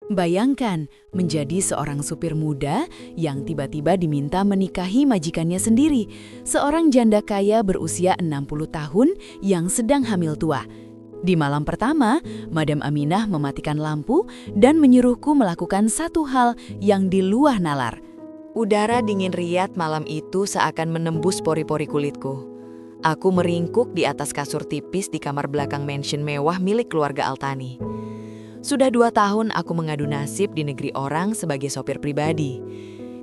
Bayangkan menjadi seorang supir muda yang tiba-tiba diminta menikahi majikannya sendiri, seorang janda kaya berusia 60 tahun yang sedang hamil tua. Di malam pertama, Madam Aminah mematikan lampu dan menyuruhku melakukan satu hal yang di luar nalar. Udara dingin riat malam itu seakan menembus pori-pori kulitku. Aku meringkuk di atas kasur tipis di kamar belakang mansion mewah milik keluarga Altani. Sudah 2 tahun aku mengadu nasib di negeri orang sebagai sopir pribadi.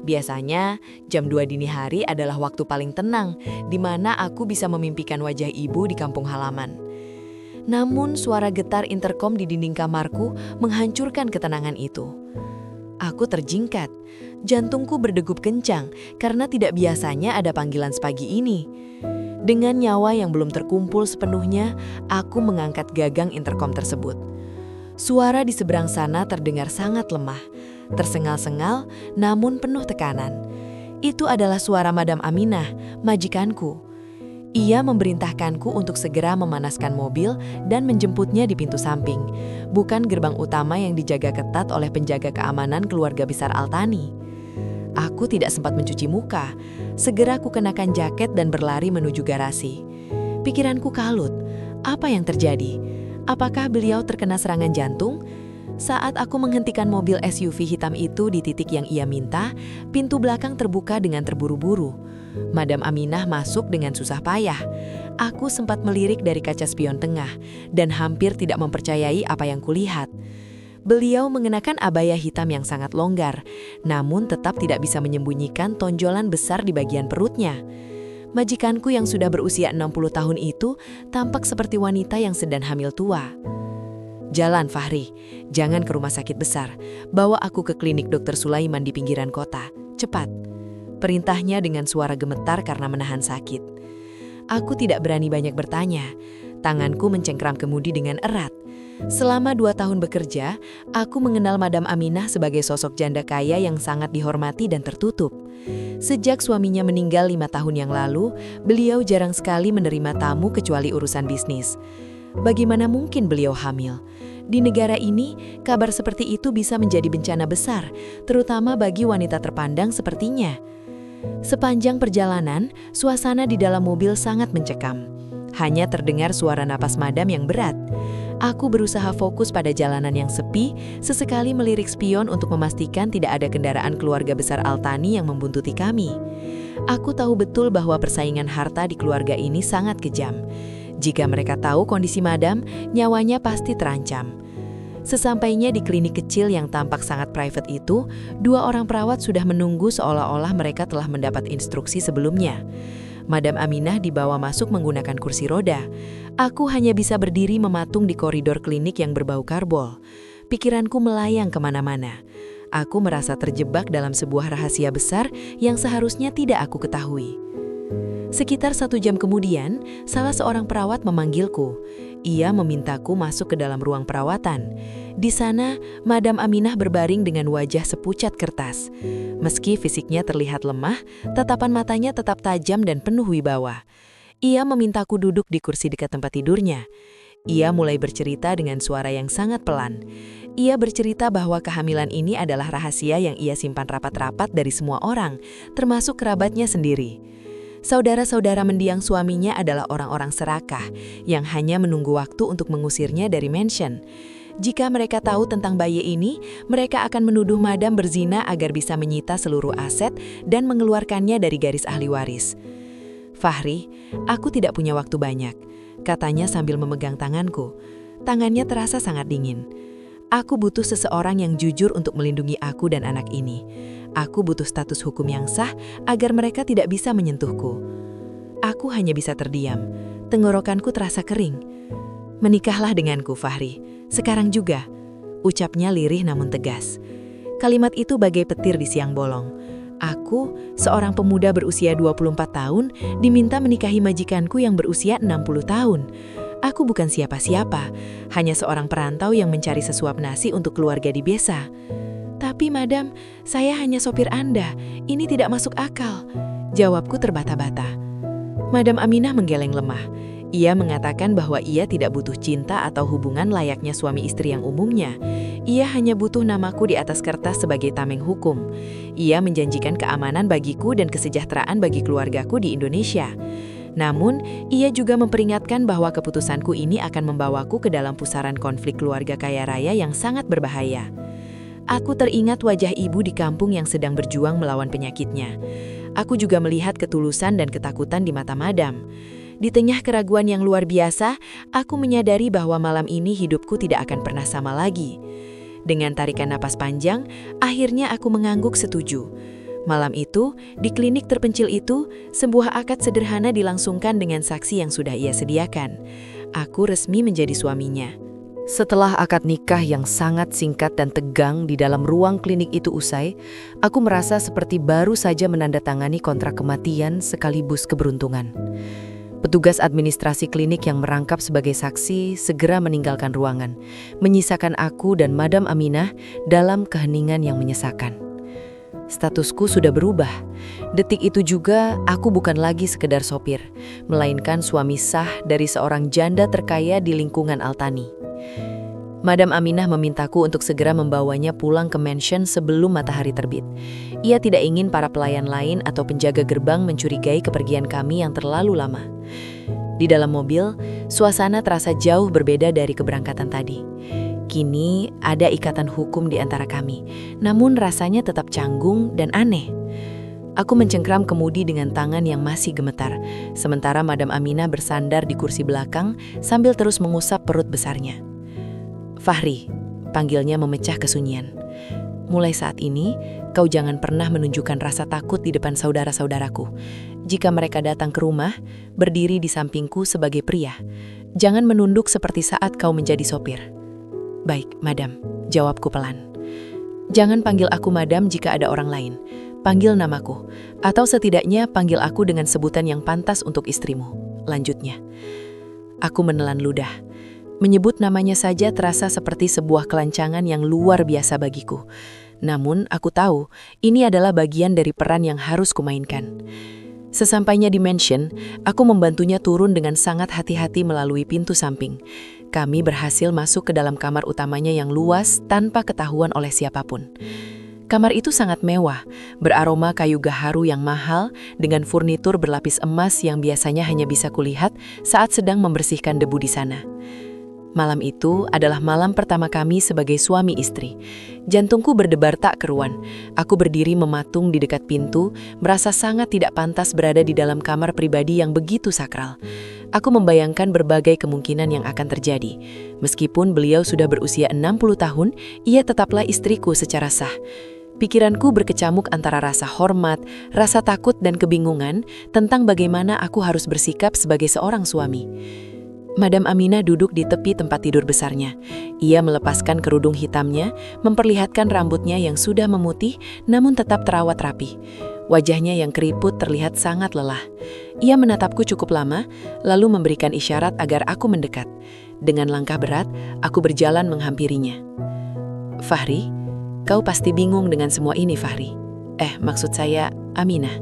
Biasanya, jam 2 dini hari adalah waktu paling tenang, di mana aku bisa memimpikan wajah ibu di kampung halaman. Namun, suara getar interkom di dinding kamarku menghancurkan ketenangan itu. Aku terjingkat, jantungku berdegup kencang karena tidak biasanya ada panggilan sepagi ini. Dengan nyawa yang belum terkumpul sepenuhnya, aku mengangkat gagang interkom tersebut. Suara di seberang sana terdengar sangat lemah, tersengal-sengal namun penuh tekanan. Itu adalah suara Madam Aminah, majikanku. Ia memerintahkanku untuk segera memanaskan mobil dan menjemputnya di pintu samping, bukan gerbang utama yang dijaga ketat oleh penjaga keamanan keluarga besar Altani. Aku tidak sempat mencuci muka, segera ku kenakan jaket dan berlari menuju garasi. Pikiranku kalut, apa yang terjadi? Apakah beliau terkena serangan jantung? Saat aku menghentikan mobil SUV hitam itu di titik yang ia minta, pintu belakang terbuka dengan terburu-buru. Madam Aminah masuk dengan susah payah. Aku sempat melirik dari kaca spion tengah dan hampir tidak mempercayai apa yang kulihat. Beliau mengenakan abaya hitam yang sangat longgar, namun tetap tidak bisa menyembunyikan tonjolan besar di bagian perutnya. Majikanku yang sudah berusia 60 tahun itu tampak seperti wanita yang sedang hamil tua. "Jalan, Fahri. Jangan ke rumah sakit besar. Bawa aku ke klinik Dr. Sulaiman di pinggiran kota. Cepat." Perintahnya dengan suara gemetar karena menahan sakit. Aku tidak berani banyak bertanya. Tanganku mencengkram kemudi dengan erat. Selama 2 tahun bekerja, aku mengenal Madam Aminah sebagai sosok janda kaya yang sangat dihormati dan tertutup. Sejak suaminya meninggal 5 tahun yang lalu, beliau jarang sekali menerima tamu kecuali urusan bisnis. Bagaimana mungkin beliau hamil? Di negara ini, kabar seperti itu bisa menjadi bencana besar, terutama bagi wanita terpandang sepertinya. Sepanjang perjalanan, suasana di dalam mobil sangat mencekam. Hanya terdengar suara napas Madam yang berat. Aku berusaha fokus pada jalanan yang sepi, sesekali melirik spion untuk memastikan tidak ada kendaraan keluarga besar Altani yang membuntuti kami. Aku tahu betul bahwa persaingan harta di keluarga ini sangat kejam. Jika mereka tahu kondisi Madam, nyawanya pasti terancam. Sesampainya di klinik kecil yang tampak sangat private itu, 2 orang perawat sudah menunggu seolah-olah mereka telah mendapat instruksi sebelumnya. Madam Aminah dibawa masuk menggunakan kursi roda. Aku hanya bisa berdiri mematung di koridor klinik yang berbau karbol. Pikiranku melayang kemana-mana. Aku merasa terjebak dalam sebuah rahasia besar yang seharusnya tidak aku ketahui. Sekitar 1 jam kemudian, salah seorang perawat memanggilku. Ia memintaku masuk ke dalam ruang perawatan. Di sana, Madam Aminah berbaring dengan wajah sepucat kertas. Meski fisiknya terlihat lemah, tatapan matanya tetap tajam dan penuh wibawa. Ia memintaku duduk di kursi dekat tempat tidurnya. Ia mulai bercerita dengan suara yang sangat pelan. Ia bercerita bahwa kehamilan ini adalah rahasia yang ia simpan rapat-rapat dari semua orang, termasuk kerabatnya sendiri. Saudara-saudara mendiang suaminya adalah orang-orang serakah yang hanya menunggu waktu untuk mengusirnya dari mansion. Jika mereka tahu tentang bayi ini, mereka akan menuduh Madam berzina agar bisa menyita seluruh aset dan mengeluarkannya dari garis ahli waris. "Fahri, aku tidak punya waktu banyak," katanya sambil memegang tanganku. Tangannya terasa sangat dingin. "Aku butuh seseorang yang jujur untuk melindungi aku dan anak ini. Aku butuh status hukum yang sah agar mereka tidak bisa menyentuhku." Aku hanya bisa terdiam. Tenggorokanku terasa kering. "Menikahlah denganku, Fahri. Sekarang juga," ucapnya lirih namun tegas. Kalimat itu bagai petir di siang bolong. Aku, seorang pemuda berusia 24 tahun, diminta menikahi majikanku yang berusia 60 tahun. Aku bukan siapa-siapa, hanya seorang perantau yang mencari sesuap nasi untuk keluarga di desa. "Tapi Madam, saya hanya sopir Anda. Ini tidak masuk akal," jawabku terbata-bata. Madam Aminah menggeleng lemah. Ia mengatakan bahwa ia tidak butuh cinta atau hubungan layaknya suami istri yang umumnya. Ia hanya butuh namaku di atas kertas sebagai tameng hukum. Ia menjanjikan keamanan bagiku dan kesejahteraan bagi keluargaku di Indonesia. Namun, ia juga memperingatkan bahwa keputusanku ini akan membawaku ke dalam pusaran konflik keluarga kaya raya yang sangat berbahaya. Aku teringat wajah ibu di kampung yang sedang berjuang melawan penyakitnya. Aku juga melihat ketulusan dan ketakutan di mata Madam. Di tengah keraguan yang luar biasa, aku menyadari bahwa malam ini hidupku tidak akan pernah sama lagi. Dengan tarikan napas panjang, akhirnya aku mengangguk setuju. Malam itu, di klinik terpencil itu, sebuah akad sederhana dilangsungkan dengan saksi yang sudah ia sediakan. Aku resmi menjadi suaminya. Setelah akad nikah yang sangat singkat dan tegang di dalam ruang klinik itu usai, aku merasa seperti baru saja menandatangani kontrak kematian sekaligus keberuntungan. Petugas administrasi klinik yang merangkap sebagai saksi segera meninggalkan ruangan, menyisakan aku dan Madam Aminah dalam keheningan yang menyesakan. Statusku sudah berubah. Detik itu juga aku bukan lagi sekedar sopir, melainkan suami sah dari seorang janda terkaya di lingkungan Altani. Madam Aminah memintaku untuk segera membawanya pulang ke mansion sebelum matahari terbit. Ia tidak ingin para pelayan lain atau penjaga gerbang mencurigai kepergian kami yang terlalu lama. Di dalam mobil, suasana terasa jauh berbeda dari keberangkatan tadi. Kini ada ikatan hukum di antara kami, namun rasanya tetap canggung dan aneh. Aku mencengkram kemudi dengan tangan yang masih gemetar, sementara Madam Aminah bersandar di kursi belakang sambil terus mengusap perut besarnya. Fahri, panggilnya memecah kesunyian. Mulai saat ini, kau jangan pernah menunjukkan rasa takut di depan saudara-saudaraku. Jika mereka datang ke rumah, berdiri di sampingku sebagai pria. Jangan menunduk seperti saat kau menjadi sopir. Baik, Madam, jawabku pelan. Jangan panggil aku Madam jika ada orang lain. Panggil namaku, atau setidaknya panggil aku dengan sebutan yang pantas untuk istrimu. Lanjutnya. Aku menelan ludah. Menyebut namanya saja terasa seperti sebuah kelancangan yang luar biasa bagiku. Namun, aku tahu ini adalah bagian dari peran yang harus kumainkan. Sesampainya di mansion, aku membantunya turun dengan sangat hati-hati melalui pintu samping. Kami berhasil masuk ke dalam kamar utamanya yang luas tanpa ketahuan oleh siapapun. Kamar itu sangat mewah, beraroma kayu gaharu yang mahal, dengan furnitur berlapis emas yang biasanya hanya bisa kulihat saat sedang membersihkan debu di sana. Malam itu adalah malam pertama kami sebagai suami istri. Jantungku berdebar tak keruan. Aku berdiri mematung di dekat pintu, merasa sangat tidak pantas berada di dalam kamar pribadi yang begitu sakral. Aku membayangkan berbagai kemungkinan yang akan terjadi. Meskipun beliau sudah berusia 60 tahun, ia tetaplah istriku secara sah. Pikiranku berkecamuk antara rasa hormat, rasa takut dan kebingungan tentang bagaimana aku harus bersikap sebagai seorang suami. Madam Aminah duduk di tepi tempat tidur besarnya. Ia melepaskan kerudung hitamnya, memperlihatkan rambutnya yang sudah memutih namun tetap terawat rapi. Wajahnya yang keriput terlihat sangat lelah. Ia menatapku cukup lama, lalu memberikan isyarat agar aku mendekat. Dengan langkah berat, aku berjalan menghampirinya. Fahri, kau pasti bingung dengan semua ini, Fahri. Maksud saya, Aminah.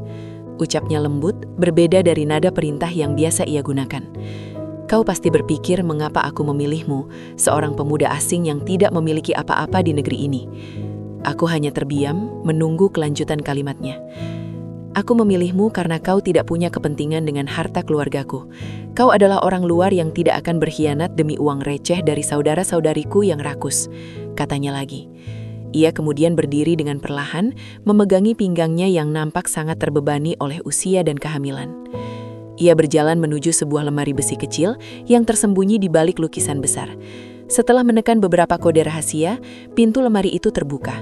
Ucapnya lembut, berbeda dari nada perintah yang biasa ia gunakan. Kau pasti berpikir mengapa aku memilihmu, seorang pemuda asing yang tidak memiliki apa-apa di negeri ini. Aku hanya terdiam, menunggu kelanjutan kalimatnya. Aku memilihmu karena kau tidak punya kepentingan dengan harta keluargaku. Kau adalah orang luar yang tidak akan berkhianat demi uang receh dari saudara-saudariku yang rakus, katanya lagi. Ia kemudian berdiri dengan perlahan, memegangi pinggangnya yang nampak sangat terbebani oleh usia dan kehamilan. Ia berjalan menuju sebuah lemari besi kecil yang tersembunyi di balik lukisan besar. Setelah menekan beberapa kode rahasia, pintu lemari itu terbuka.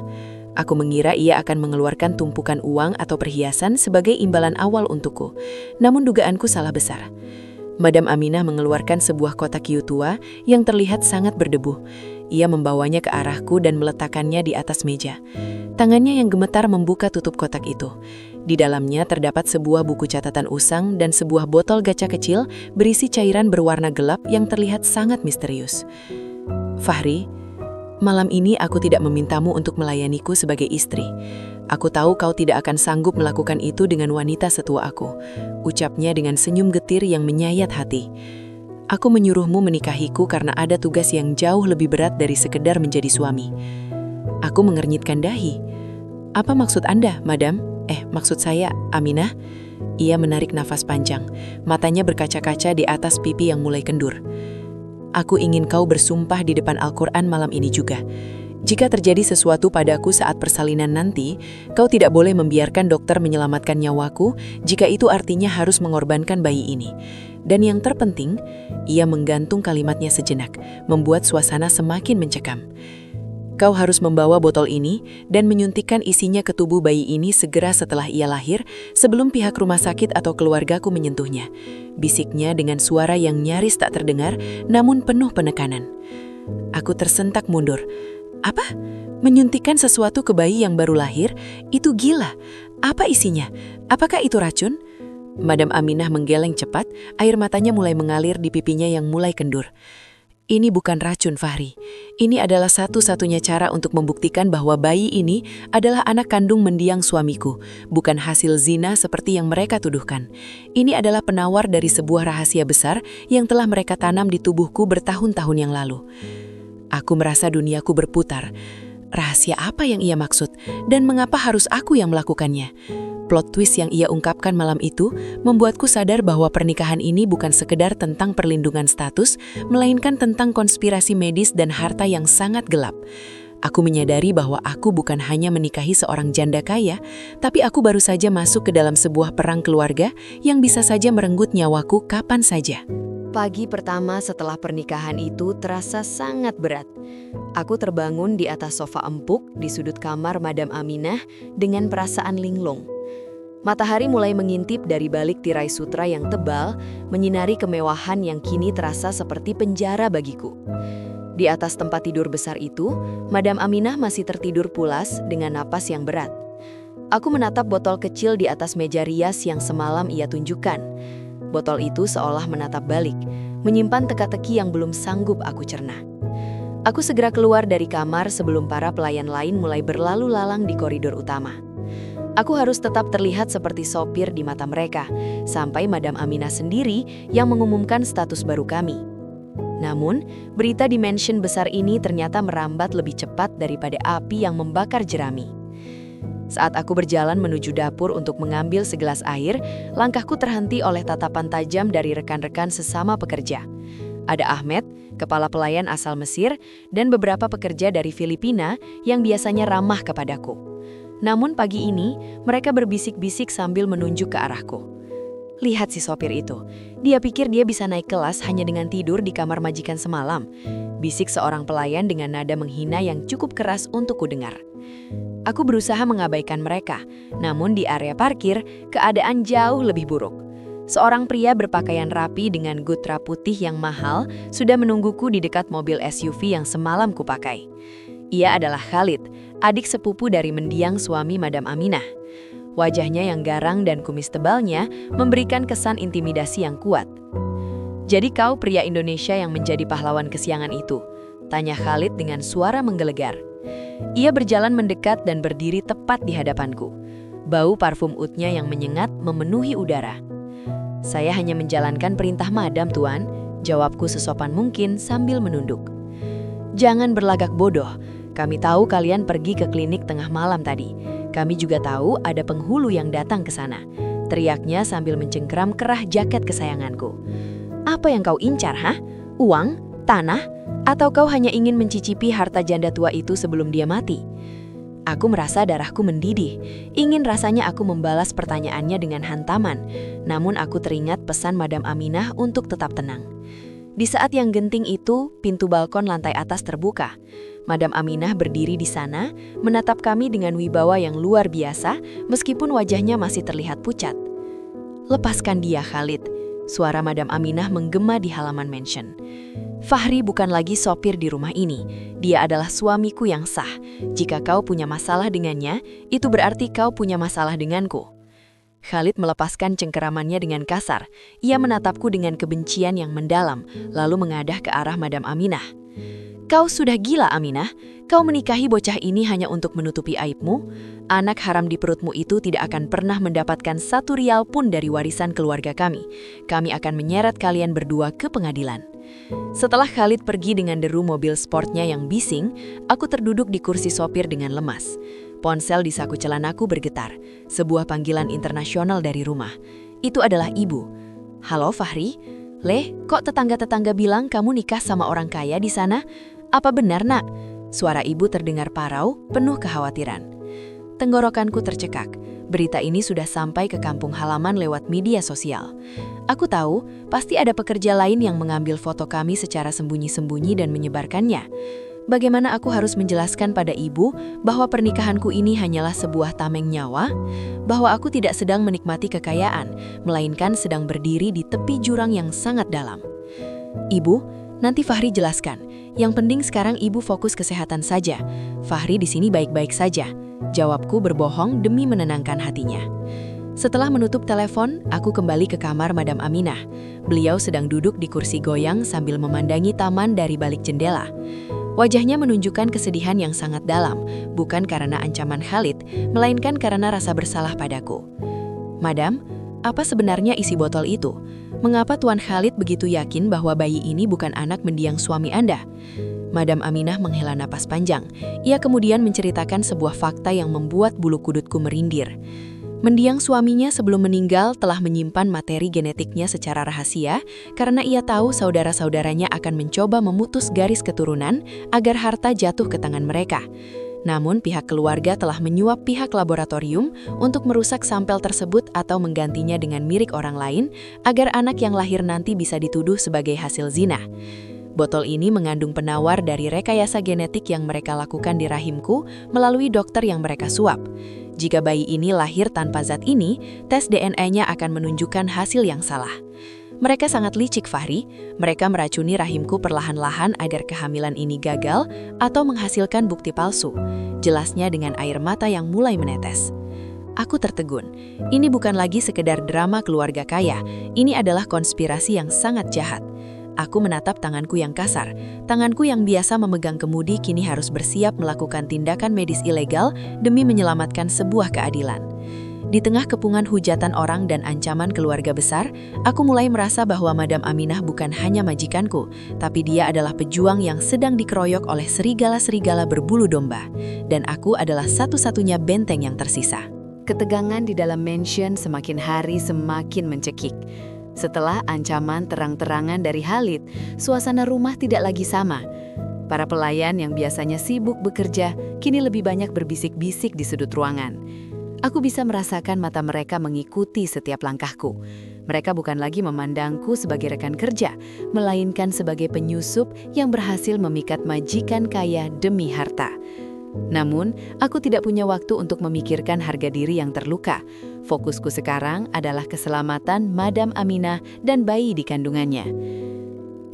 Aku mengira ia akan mengeluarkan tumpukan uang atau perhiasan sebagai imbalan awal untukku. Namun dugaanku salah besar. Madam Aminah mengeluarkan sebuah kotak kayu tua yang terlihat sangat berdebu. Ia membawanya ke arahku dan meletakkannya di atas meja. Tangannya yang gemetar membuka tutup kotak itu. Di dalamnya terdapat sebuah buku catatan usang dan sebuah botol gacha kecil berisi cairan berwarna gelap yang terlihat sangat misterius. Fahri, malam ini aku tidak memintamu untuk melayaniku sebagai istri. Aku tahu kau tidak akan sanggup melakukan itu dengan wanita setua aku, ucapnya dengan senyum getir yang menyayat hati. Aku menyuruhmu menikahiku karena ada tugas yang jauh lebih berat dari sekedar menjadi suami. Aku mengernyitkan dahi. Apa maksud Anda, Madam? Maksud saya, Aminah. Ia menarik nafas panjang, matanya berkaca-kaca di atas pipi yang mulai kendur. Aku ingin kau bersumpah di depan Al-Quran malam ini juga. Jika terjadi sesuatu padaku saat persalinan nanti, kau tidak boleh membiarkan dokter menyelamatkan nyawaku jika itu artinya harus mengorbankan bayi ini. Dan yang terpenting, ia menggantung kalimatnya sejenak, membuat suasana semakin mencekam. Kau harus membawa botol ini dan menyuntikkan isinya ke tubuh bayi ini segera setelah ia lahir, sebelum pihak rumah sakit atau keluargaku menyentuhnya. Bisiknya dengan suara yang nyaris tak terdengar, namun penuh penekanan. Aku tersentak mundur. Apa? Menyuntikkan sesuatu ke bayi yang baru lahir? Itu gila. Apa isinya? Apakah itu racun? Madam Aminah menggeleng cepat, air matanya mulai mengalir di pipinya yang mulai kendur. Ini bukan racun, Fahri. Ini adalah satu-satunya cara untuk membuktikan bahwa bayi ini adalah anak kandung mendiang suamiku, bukan hasil zina seperti yang mereka tuduhkan. Ini adalah penawar dari sebuah rahasia besar yang telah mereka tanam di tubuhku bertahun-tahun yang lalu. Aku merasa duniaku berputar. Rahasia apa yang ia maksud, dan mengapa harus aku yang melakukannya? Plot twist yang ia ungkapkan malam itu membuatku sadar bahwa pernikahan ini bukan sekedar tentang perlindungan status, melainkan tentang konspirasi medis dan harta yang sangat gelap. Aku menyadari bahwa aku bukan hanya menikahi seorang janda kaya, tapi aku baru saja masuk ke dalam sebuah perang keluarga yang bisa saja merenggut nyawaku kapan saja. Pagi pertama setelah pernikahan itu terasa sangat berat. Aku terbangun di atas sofa empuk di sudut kamar Madam Aminah dengan perasaan linglung. Matahari mulai mengintip dari balik tirai sutra yang tebal, menyinari kemewahan yang kini terasa seperti penjara bagiku. Di atas tempat tidur besar itu, Madam Aminah masih tertidur pulas dengan napas yang berat. Aku menatap botol kecil di atas meja rias yang semalam ia tunjukkan. Botol itu seolah menatap balik, menyimpan teka-teki yang belum sanggup aku cerna. Aku segera keluar dari kamar sebelum para pelayan lain mulai berlalu lalang di koridor utama. Aku harus tetap terlihat seperti sopir di mata mereka, sampai Madam Aminah sendiri yang mengumumkan status baru kami. Namun, berita di mansion besar ini ternyata merambat lebih cepat daripada api yang membakar jerami. Saat aku berjalan menuju dapur untuk mengambil segelas air, langkahku terhenti oleh tatapan tajam dari rekan-rekan sesama pekerja. Ada Ahmed, kepala pelayan asal Mesir, dan beberapa pekerja dari Filipina yang biasanya ramah kepadaku. Namun pagi ini, mereka berbisik-bisik sambil menunjuk ke arahku. Lihat si sopir itu. Dia pikir dia bisa naik kelas hanya dengan tidur di kamar majikan semalam. Bisik seorang pelayan dengan nada menghina yang cukup keras untuk kudengar. Aku berusaha mengabaikan mereka, namun di area parkir, keadaan jauh lebih buruk. Seorang pria berpakaian rapi dengan gutra putih yang mahal sudah menungguku di dekat mobil SUV yang semalam kupakai. Ia adalah Khalid, adik sepupu dari mendiang suami Madam Aminah. Wajahnya yang garang dan kumis tebalnya memberikan kesan intimidasi yang kuat. "Jadi kau pria Indonesia yang menjadi pahlawan kesiangan itu?" tanya Khalid dengan suara menggelegar. Ia berjalan mendekat dan berdiri tepat di hadapanku. Bau parfum utnya yang menyengat memenuhi udara. "Saya hanya menjalankan perintah Madam, Tuan," jawabku sesopan mungkin sambil menunduk. "Jangan berlagak bodoh. Kami tahu kalian pergi ke klinik tengah malam tadi. Kami juga tahu ada penghulu yang datang ke sana," teriaknya sambil mencengkeram kerah jaket kesayanganku. "Apa yang kau incar, ha? Uang? Tanah? Atau kau hanya ingin mencicipi harta janda tua itu sebelum dia mati?" Aku merasa darahku mendidih. Ingin rasanya aku membalas pertanyaannya dengan hantaman. Namun aku teringat pesan Madam Aminah untuk tetap tenang. Di saat yang genting itu, pintu balkon lantai atas terbuka. Madam Aminah berdiri di sana, menatap kami dengan wibawa yang luar biasa, meskipun wajahnya masih terlihat pucat. "Lepaskan dia, Khalid," suara Madam Aminah menggema di halaman mansion. "Fahri bukan lagi sopir di rumah ini. Dia adalah suamiku yang sah. Jika kau punya masalah dengannya, itu berarti kau punya masalah denganku." Khalid melepaskan cengkeramannya dengan kasar. Ia menatapku dengan kebencian yang mendalam, lalu mengadah ke arah Madam Aminah. "Kau sudah gila, Aminah. Kau menikahi bocah ini hanya untuk menutupi aibmu? Anak haram di perutmu itu tidak akan pernah mendapatkan 1 rial pun dari warisan keluarga kami. Kami akan menyeret kalian berdua ke pengadilan. Setelah Khalid pergi dengan deru mobil sportnya yang bising, aku terduduk di kursi sopir dengan lemas. Ponsel di saku celanaku bergetar, sebuah panggilan internasional dari rumah. Itu adalah ibu. Halo Fahri? Leh, kok tetangga-tetangga bilang kamu nikah sama orang kaya di sana? Apa benar, Nak? Suara ibu terdengar parau, penuh kekhawatiran. Tenggorokanku tercekak. Berita ini sudah sampai ke kampung halaman lewat media sosial. Aku tahu, pasti ada pekerja lain yang mengambil foto kami secara sembunyi-sembunyi dan menyebarkannya. Bagaimana aku harus menjelaskan pada ibu bahwa pernikahanku ini hanyalah sebuah tameng nyawa? Bahwa aku tidak sedang menikmati kekayaan, melainkan sedang berdiri di tepi jurang yang sangat dalam. Ibu, nanti Fahri jelaskan. Yang penting sekarang ibu fokus kesehatan saja. Fahri di sini baik-baik saja. Jawabku berbohong demi menenangkan hatinya. Setelah menutup telepon, aku kembali ke kamar Madam Aminah. Beliau sedang duduk di kursi goyang sambil memandangi taman dari balik jendela. Wajahnya menunjukkan kesedihan yang sangat dalam, bukan karena ancaman Khalid, melainkan karena rasa bersalah padaku. Madam, apa sebenarnya isi botol itu? Mengapa Tuan Khalid begitu yakin bahwa bayi ini bukan anak mendiang suami Anda? Madam Aminah menghela napas panjang. Ia kemudian menceritakan sebuah fakta yang membuat bulu kudutku merinding. Mendiang suaminya sebelum meninggal telah menyimpan materi genetiknya secara rahasia karena ia tahu saudara-saudaranya akan mencoba memutus garis keturunan agar harta jatuh ke tangan mereka. Namun pihak keluarga telah menyuap pihak laboratorium untuk merusak sampel tersebut atau menggantinya dengan mirip orang lain agar anak yang lahir nanti bisa dituduh sebagai hasil zina. Botol ini mengandung penawar dari rekayasa genetik yang mereka lakukan di rahimku melalui dokter yang mereka suap. Jika bayi ini lahir tanpa zat ini, tes DNA-nya akan menunjukkan hasil yang salah. Mereka sangat licik, Fahri. Mereka meracuni rahimku perlahan-lahan agar kehamilan ini gagal atau menghasilkan bukti palsu. Jelasnya dengan air mata yang mulai menetes. Aku tertegun. Ini bukan lagi sekedar drama keluarga kaya. Ini adalah konspirasi yang sangat jahat. Aku menatap tanganku yang kasar. Tanganku yang biasa memegang kemudi kini harus bersiap melakukan tindakan medis ilegal demi menyelamatkan sebuah keadilan. Di tengah kepungan hujatan orang dan ancaman keluarga besar, aku mulai merasa bahwa Madam Aminah bukan hanya majikanku, tapi dia adalah pejuang yang sedang dikeroyok oleh serigala-serigala berbulu domba. Dan aku adalah satu-satunya benteng yang tersisa. Ketegangan di dalam mansion semakin hari semakin mencekik. Setelah ancaman terang-terangan dari Khalid, suasana rumah tidak lagi sama. Para pelayan yang biasanya sibuk bekerja, kini lebih banyak berbisik-bisik di sudut ruangan. Aku bisa merasakan mata mereka mengikuti setiap langkahku. Mereka bukan lagi memandangku sebagai rekan kerja, melainkan sebagai penyusup yang berhasil memikat majikan kaya demi harta. Namun, aku tidak punya waktu untuk memikirkan harga diri yang terluka. Fokusku sekarang adalah keselamatan Madam Aminah dan bayi di kandungannya.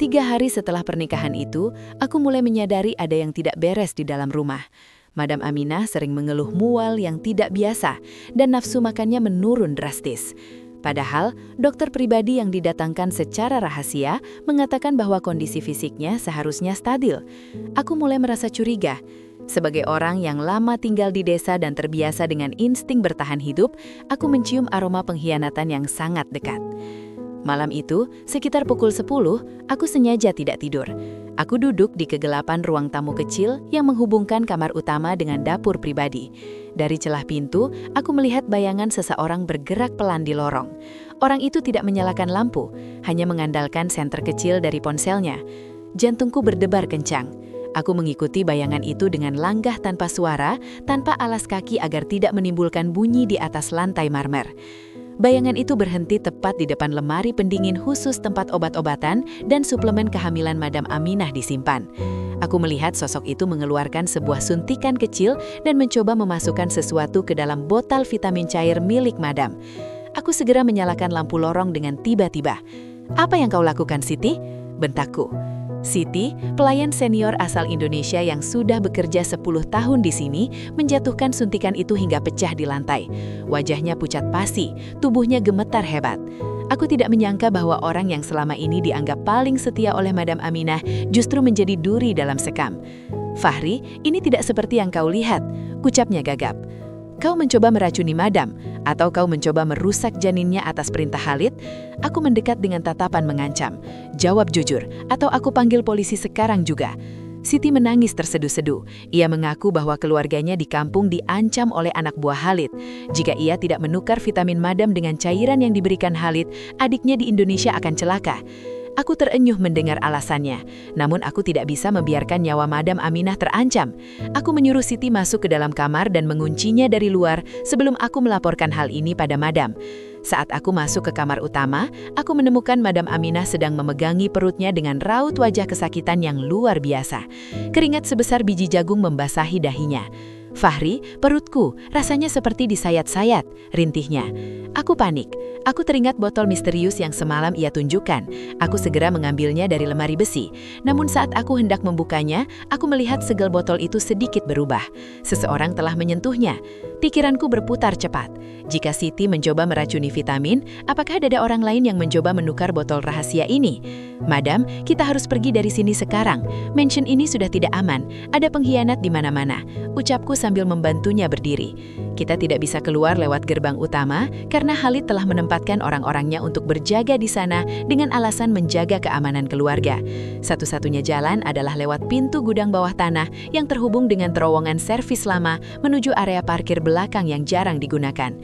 3 hari setelah pernikahan itu, aku mulai menyadari ada yang tidak beres di dalam rumah. Madam Aminah sering mengeluh mual yang tidak biasa dan nafsu makannya menurun drastis. Padahal, dokter pribadi yang didatangkan secara rahasia mengatakan bahwa kondisi fisiknya seharusnya stabil. Aku mulai merasa curiga. Sebagai orang yang lama tinggal di desa dan terbiasa dengan insting bertahan hidup, aku mencium aroma pengkhianatan yang sangat dekat. Malam itu, sekitar pukul 10, aku sengaja tidak tidur. Aku duduk di kegelapan ruang tamu kecil yang menghubungkan kamar utama dengan dapur pribadi. Dari celah pintu, aku melihat bayangan seseorang bergerak pelan di lorong. Orang itu tidak menyalakan lampu, hanya mengandalkan senter kecil dari ponselnya. Jantungku berdebar kencang. Aku mengikuti bayangan itu dengan langgah tanpa suara, tanpa alas kaki agar tidak menimbulkan bunyi di atas lantai marmer. Bayangan itu berhenti tepat di depan lemari pendingin khusus tempat obat-obatan dan suplemen kehamilan Madam Aminah disimpan. Aku melihat sosok itu mengeluarkan sebuah suntikan kecil dan mencoba memasukkan sesuatu ke dalam botol vitamin cair milik Madam. Aku segera menyalakan lampu lorong dengan tiba-tiba. "Apa yang kau lakukan, Siti?" bentakku. Siti, pelayan senior asal Indonesia yang sudah bekerja 10 tahun di sini, menjatuhkan suntikan itu hingga pecah di lantai. Wajahnya pucat pasi, tubuhnya gemetar hebat. Aku tidak menyangka bahwa orang yang selama ini dianggap paling setia oleh Madam Aminah justru menjadi duri dalam sekam. "Fahri, ini tidak seperti yang kau lihat," ucapnya gagap. "Kau mencoba meracuni Madam, atau kau mencoba merusak janinnya atas perintah Khalid?" Aku mendekat dengan tatapan mengancam. "Jawab jujur, atau aku panggil polisi sekarang juga." Siti menangis terseduh-seduh. Ia mengaku bahwa keluarganya di kampung diancam oleh anak buah Khalid. Jika ia tidak menukar vitamin Madam dengan cairan yang diberikan Khalid, adiknya di Indonesia akan celaka. Aku terenyuh mendengar alasannya, namun aku tidak bisa membiarkan nyawa Madam Aminah terancam. Aku menyuruh Siti masuk ke dalam kamar dan menguncinya dari luar sebelum aku melaporkan hal ini pada Madam. Saat aku masuk ke kamar utama, aku menemukan Madam Aminah sedang memegangi perutnya dengan raut wajah kesakitan yang luar biasa. Keringat sebesar biji jagung membasahi dahinya. "Fahri, perutku, rasanya seperti disayat-sayat," rintihnya. Aku panik. Aku teringat botol misterius yang semalam ia tunjukkan. Aku segera mengambilnya dari lemari besi. Namun saat aku hendak membukanya, aku melihat segel botol itu sedikit berubah. Seseorang telah menyentuhnya. Pikiranku berputar cepat. Jika Siti mencoba meracuni vitamin, apakah ada orang lain yang mencoba menukar botol rahasia ini? "Madam, kita harus pergi dari sini sekarang. Mansion ini sudah tidak aman. Ada pengkhianat di mana-mana," ucapku sambil membantunya berdiri. "Kita tidak bisa keluar lewat gerbang utama karena Khalid telah menempatkan orang-orangnya untuk berjaga di sana dengan alasan menjaga keamanan keluarga. Satu-satunya jalan adalah lewat pintu gudang bawah tanah yang terhubung dengan terowongan servis lama menuju area parkir belakang yang jarang digunakan."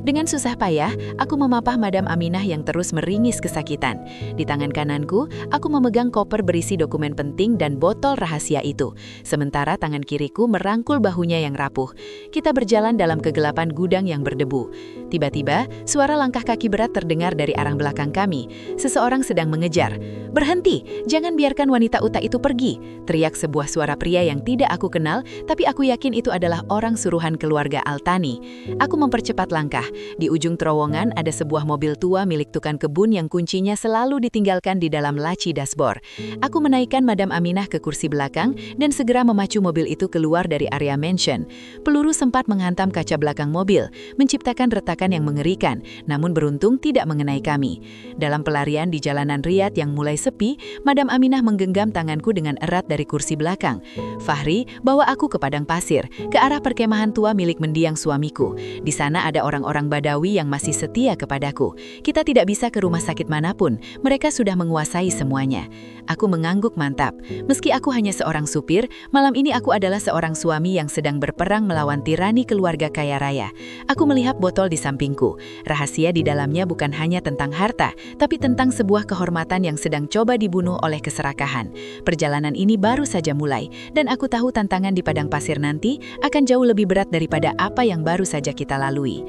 Dengan susah payah, aku memapah Madam Aminah yang terus meringis kesakitan. Di tangan kananku, aku memegang koper berisi dokumen penting dan botol rahasia itu. Sementara tangan kiriku merangkul bahunya yang rapuh. Kita berjalan dalam kegelapan gudang yang berdebu. Tiba-tiba, suara langkah kaki berat terdengar dari arah belakang kami. Seseorang sedang mengejar. "Berhenti! Jangan biarkan wanita uta itu pergi!" teriak sebuah suara pria yang tidak aku kenal, tapi aku yakin itu adalah orang suruhan keluarga Altani. Aku mempercepat langkah. Di ujung terowongan ada sebuah mobil tua milik tukang kebun yang kuncinya selalu ditinggalkan di dalam laci dashboard. Aku menaikkan Madam Aminah ke kursi belakang dan segera memacu mobil itu keluar dari area mansion. Peluru sempat menghantam kaca belakang mobil, menciptakan retakan yang mengerikan, namun beruntung tidak mengenai kami. Dalam pelarian di jalanan Riyadh yang mulai sepi, Madam Aminah menggenggam tanganku dengan erat dari kursi belakang. "Fahri, bawa aku ke padang pasir, ke arah perkemahan tua milik mendiang suamiku. Di sana ada orang-orang Badawi yang masih setia kepadaku. Kita tidak bisa ke rumah sakit manapun, mereka sudah menguasai semuanya." Aku mengangguk mantap. Meski aku hanya seorang supir, malam ini aku adalah seorang suami yang sedang berperang melawan tirani keluarga kaya raya. Aku melihat botol di sampingku. Rahasia di dalamnya bukan hanya tentang harta, tapi tentang sebuah kehormatan yang sedang coba dibunuh oleh keserakahan. Perjalanan ini baru saja mulai, dan aku tahu tantangan di padang pasir nanti akan jauh lebih berat daripada apa yang baru saja kita lalui.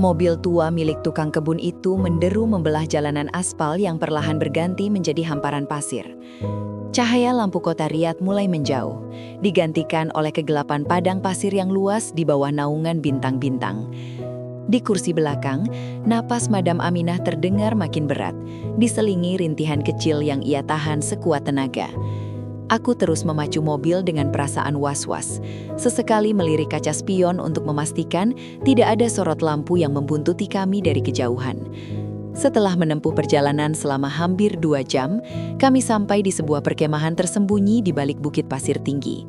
Mobil tua milik tukang kebun itu menderu membelah jalanan aspal yang perlahan berganti menjadi hamparan pasir. Cahaya lampu kota Riyadh mulai menjauh, digantikan oleh kegelapan padang pasir yang luas di bawah naungan bintang-bintang. Di kursi belakang, napas Madam Aminah terdengar makin berat, diselingi rintihan kecil yang ia tahan sekuat tenaga. Aku terus memacu mobil dengan perasaan was-was. Sesekali melirik kaca spion untuk memastikan tidak ada sorot lampu yang membuntuti kami dari kejauhan. Setelah menempuh perjalanan selama hampir 2 jam, kami sampai di sebuah perkemahan tersembunyi di balik bukit pasir tinggi.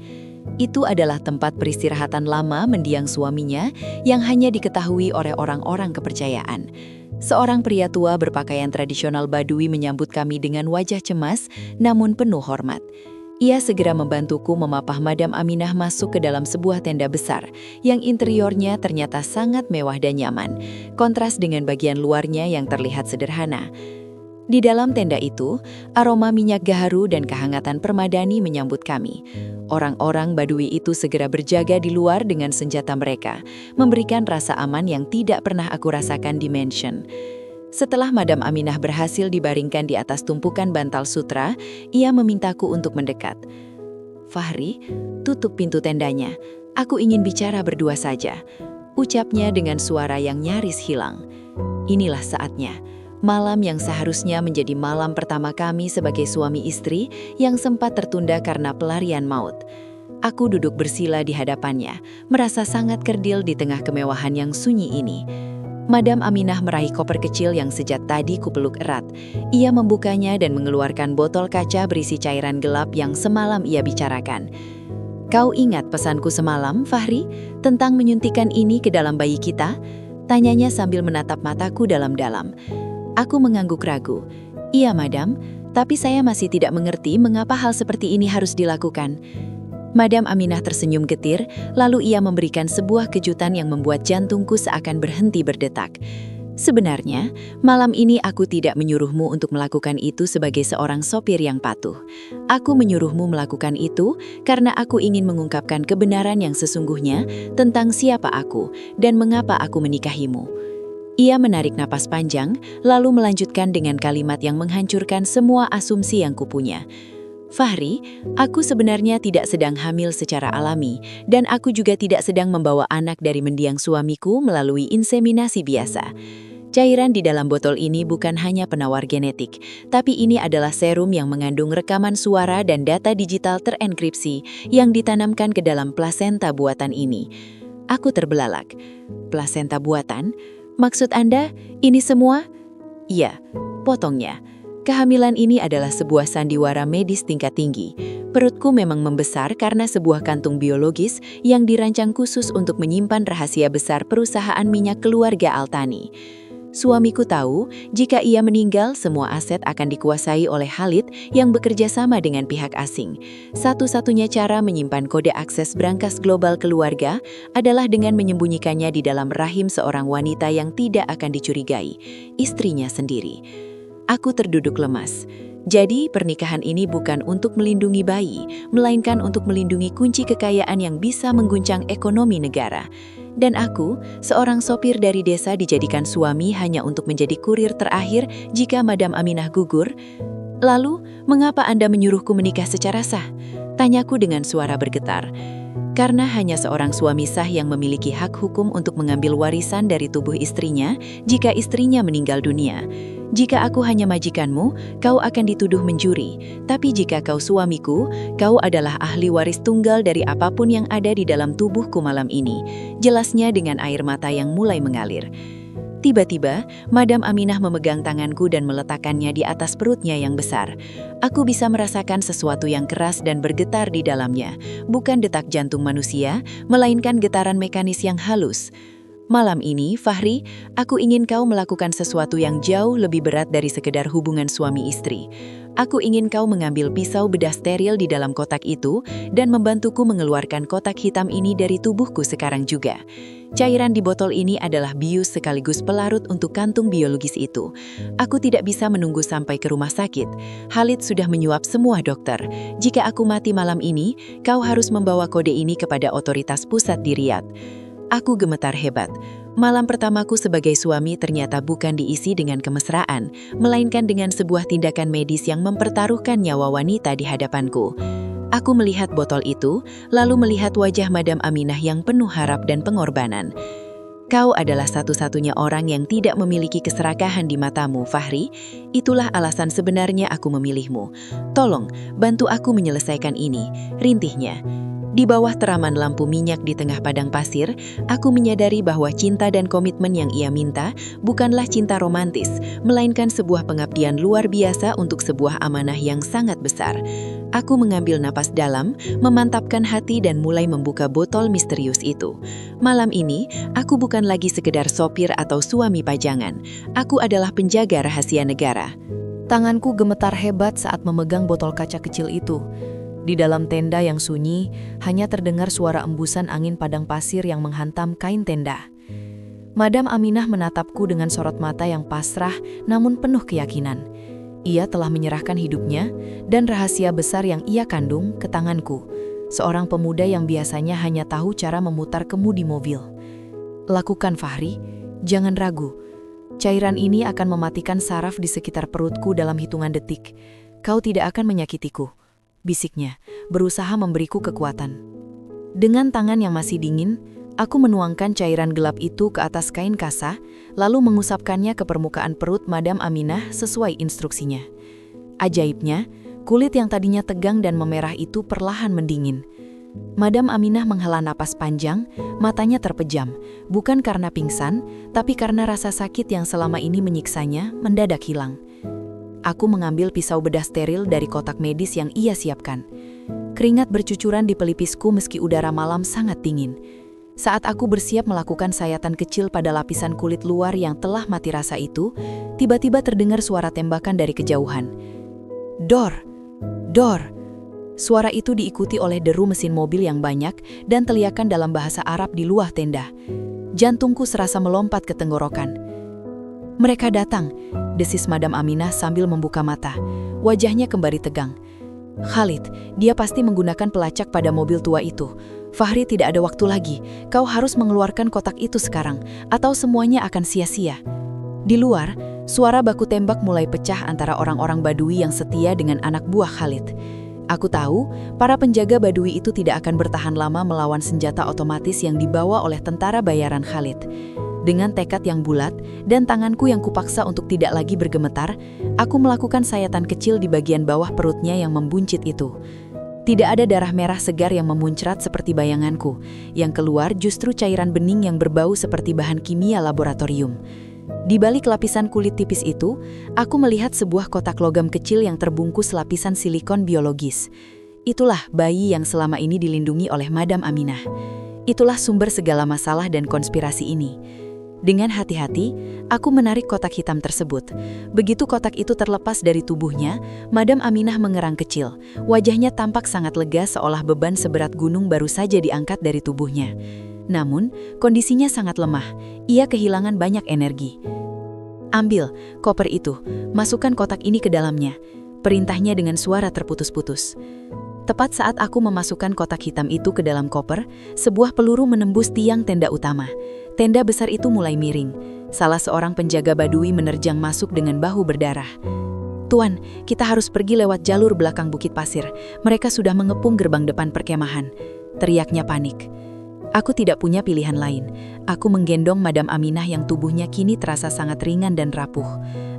Itu adalah tempat peristirahatan lama mendiang suaminya yang hanya diketahui oleh orang-orang kepercayaan. Seorang pria tua berpakaian tradisional Badui menyambut kami dengan wajah cemas namun penuh hormat. Ia segera membantuku memapah Madam Aminah masuk ke dalam sebuah tenda besar, yang interiornya ternyata sangat mewah dan nyaman, kontras dengan bagian luarnya yang terlihat sederhana. Di dalam tenda itu, aroma minyak gaharu dan kehangatan permadani menyambut kami. Orang-orang Badui itu segera berjaga di luar dengan senjata mereka, memberikan rasa aman yang tidak pernah aku rasakan di mansion. Setelah Madam Aminah berhasil dibaringkan di atas tumpukan bantal sutra, ia memintaku untuk mendekat. "Fahri, tutup pintu tendanya. Aku ingin bicara berdua saja," ucapnya dengan suara yang nyaris hilang. Inilah saatnya. Malam yang seharusnya menjadi malam pertama kami sebagai suami istri yang sempat tertunda karena pelarian maut. Aku duduk bersila di hadapannya, merasa sangat kerdil di tengah kemewahan yang sunyi ini. Madam Aminah meraih koper kecil yang sejak tadi kupeluk erat. Ia membukanya dan mengeluarkan botol kaca berisi cairan gelap yang semalam ia bicarakan. "Kau ingat pesanku semalam, Fahri, tentang menyuntikkan ini ke dalam bayi kita?" Tanyanya sambil menatap mataku dalam-dalam. Aku mengangguk ragu. "Iya, Madam, tapi saya masih tidak mengerti mengapa hal seperti ini harus dilakukan." Madam Aminah tersenyum getir, lalu ia memberikan sebuah kejutan yang membuat jantungku seakan berhenti berdetak. "Sebenarnya, malam ini aku tidak menyuruhmu untuk melakukan itu sebagai seorang sopir yang patuh. Aku menyuruhmu melakukan itu karena aku ingin mengungkapkan kebenaran yang sesungguhnya tentang siapa aku dan mengapa aku menikahimu." Ia menarik napas panjang, lalu melanjutkan dengan kalimat yang menghancurkan semua asumsi yang kupunya. "Fahri, aku sebenarnya tidak sedang hamil secara alami, dan aku juga tidak sedang membawa anak dari mendiang suamiku melalui inseminasi biasa. Cairan di dalam botol ini bukan hanya penawar genetik, tapi ini adalah serum yang mengandung rekaman suara dan data digital terenkripsi yang ditanamkan ke dalam plasenta buatan ini." Aku terbelalak. "Plasenta buatan? Maksud Anda, ini semua?" "Iya," potongnya. "Kehamilan ini adalah sebuah sandiwara medis tingkat tinggi. Perutku memang membesar karena sebuah kantung biologis yang dirancang khusus untuk menyimpan rahasia besar perusahaan minyak keluarga Altani. Suamiku tahu jika ia meninggal, semua aset akan dikuasai oleh Khalid yang bekerja sama dengan pihak asing. Satu-satunya cara menyimpan kode akses brankas global keluarga adalah dengan menyembunyikannya di dalam rahim seorang wanita yang tidak akan dicurigai, istrinya sendiri." Aku terduduk lemas. Jadi pernikahan ini bukan untuk melindungi bayi, melainkan untuk melindungi kunci kekayaan yang bisa mengguncang ekonomi negara. Dan aku, seorang sopir dari desa, dijadikan suami hanya untuk menjadi kurir terakhir jika Madam Aminah gugur. "Lalu, mengapa Anda menyuruhku menikah secara sah?" Tanyaku dengan suara bergetar. "Karena hanya seorang suami sah yang memiliki hak hukum untuk mengambil warisan dari tubuh istrinya jika istrinya meninggal dunia. Jika aku hanya majikanmu, kau akan dituduh mencuri. Tapi jika kau suamiku, kau adalah ahli waris tunggal dari apapun yang ada di dalam tubuhku malam ini." Jelasnya dengan air mata yang mulai mengalir. Tiba-tiba, Madam Aminah memegang tanganku dan meletakkannya di atas perutnya yang besar. Aku bisa merasakan sesuatu yang keras dan bergetar di dalamnya, bukan detak jantung manusia, melainkan getaran mekanis yang halus. "Malam ini, Fahri, aku ingin kau melakukan sesuatu yang jauh lebih berat dari sekedar hubungan suami istri. Aku ingin kau mengambil pisau bedah steril di dalam kotak itu dan membantuku mengeluarkan kotak hitam ini dari tubuhku sekarang juga. Cairan di botol ini adalah bius sekaligus pelarut untuk kantung biologis itu. Aku tidak bisa menunggu sampai ke rumah sakit. Khalid sudah menyuap semua dokter. Jika aku mati malam ini, kau harus membawa kode ini kepada otoritas pusat di Riyadh." Aku gemetar hebat. Malam pertamaku sebagai suami ternyata bukan diisi dengan kemesraan, melainkan dengan sebuah tindakan medis yang mempertaruhkan nyawa wanita di hadapanku. Aku melihat botol itu, lalu melihat wajah Madam Aminah yang penuh harap dan pengorbanan. "Kau adalah satu-satunya orang yang tidak memiliki keserakahan di matamu, Fahri. Itulah alasan sebenarnya aku memilihmu. Tolong, bantu aku menyelesaikan ini," rintihnya. Di bawah teraman lampu minyak di tengah padang pasir, aku menyadari bahwa cinta dan komitmen yang ia minta bukanlah cinta romantis, melainkan sebuah pengabdian luar biasa untuk sebuah amanah yang sangat besar. Aku mengambil napas dalam, memantapkan hati dan mulai membuka botol misterius itu. Malam ini, aku bukan lagi sekedar sopir atau suami pajangan. Aku adalah penjaga rahasia negara. Tanganku gemetar hebat saat memegang botol kaca kecil itu. Di dalam tenda yang sunyi, hanya terdengar suara embusan angin padang pasir yang menghantam kain tenda. Madam Aminah menatapku dengan sorot mata yang pasrah namun penuh keyakinan. Ia telah menyerahkan hidupnya dan rahasia besar yang ia kandung ke tanganku, seorang pemuda yang biasanya hanya tahu cara memutar kemudi mobil. "Lakukan, Fahri. Jangan ragu. Cairan ini akan mematikan saraf di sekitar perutku dalam hitungan detik. Kau tidak akan menyakitiku," bisiknya, berusaha memberiku kekuatan. Dengan tangan yang masih dingin, aku menuangkan cairan gelap itu ke atas kain kasa, lalu mengusapkannya ke permukaan perut Madam Aminah sesuai instruksinya. Ajaibnya, kulit yang tadinya tegang dan memerah itu perlahan mendingin. Madam Aminah menghela napas panjang, matanya terpejam, bukan karena pingsan, tapi karena rasa sakit yang selama ini menyiksanya mendadak hilang. Aku mengambil pisau bedah steril dari kotak medis yang ia siapkan. Keringat bercucuran di pelipisku meski udara malam sangat dingin. Saat aku bersiap melakukan sayatan kecil pada lapisan kulit luar yang telah mati rasa itu, tiba-tiba terdengar suara tembakan dari kejauhan. Dor! Dor! Suara itu diikuti oleh deru mesin mobil yang banyak dan teriakan dalam bahasa Arab di luar tenda. Jantungku serasa melompat ke tenggorokan. Mereka datang, desis Madam Aminah sambil membuka mata. Wajahnya kembali tegang. Khalid, dia pasti menggunakan pelacak pada mobil tua itu. Fahri, tidak ada waktu lagi. Kau harus mengeluarkan kotak itu sekarang, atau semuanya akan sia-sia. Di luar, suara baku tembak mulai pecah antara orang-orang Badui yang setia dengan anak buah Khalid. Aku tahu, para penjaga Badui itu tidak akan bertahan lama melawan senjata otomatis yang dibawa oleh tentara bayaran Khalid. Dengan tekad yang bulat dan tanganku yang kupaksa untuk tidak lagi bergemetar, aku melakukan sayatan kecil di bagian bawah perutnya yang membuncit itu. Tidak ada darah merah segar yang memuncrat seperti bayanganku. Yang keluar justru cairan bening yang berbau seperti bahan kimia laboratorium. Di balik lapisan kulit tipis itu, aku melihat sebuah kotak logam kecil yang terbungkus lapisan silikon biologis. Itulah bayi yang selama ini dilindungi oleh Madam Aminah. Itulah sumber segala masalah dan konspirasi ini. Dengan hati-hati, aku menarik kotak hitam tersebut. Begitu kotak itu terlepas dari tubuhnya, Madam Aminah mengerang kecil. Wajahnya tampak sangat lega seolah beban seberat gunung baru saja diangkat dari tubuhnya. Namun, kondisinya sangat lemah. Ia kehilangan banyak energi. Ambil koper itu, masukkan kotak ini ke dalamnya. Perintahnya dengan suara terputus-putus. Tepat saat aku memasukkan kotak hitam itu ke dalam koper, sebuah peluru menembus tiang tenda utama. Tenda besar itu mulai miring. Salah seorang penjaga Badui menerjang masuk dengan bahu berdarah. Tuan, kita harus pergi lewat jalur belakang Bukit Pasir. Mereka sudah mengepung gerbang depan perkemahan. Teriaknya panik. Aku tidak punya pilihan lain. Aku menggendong Madam Aminah yang tubuhnya kini terasa sangat ringan dan rapuh.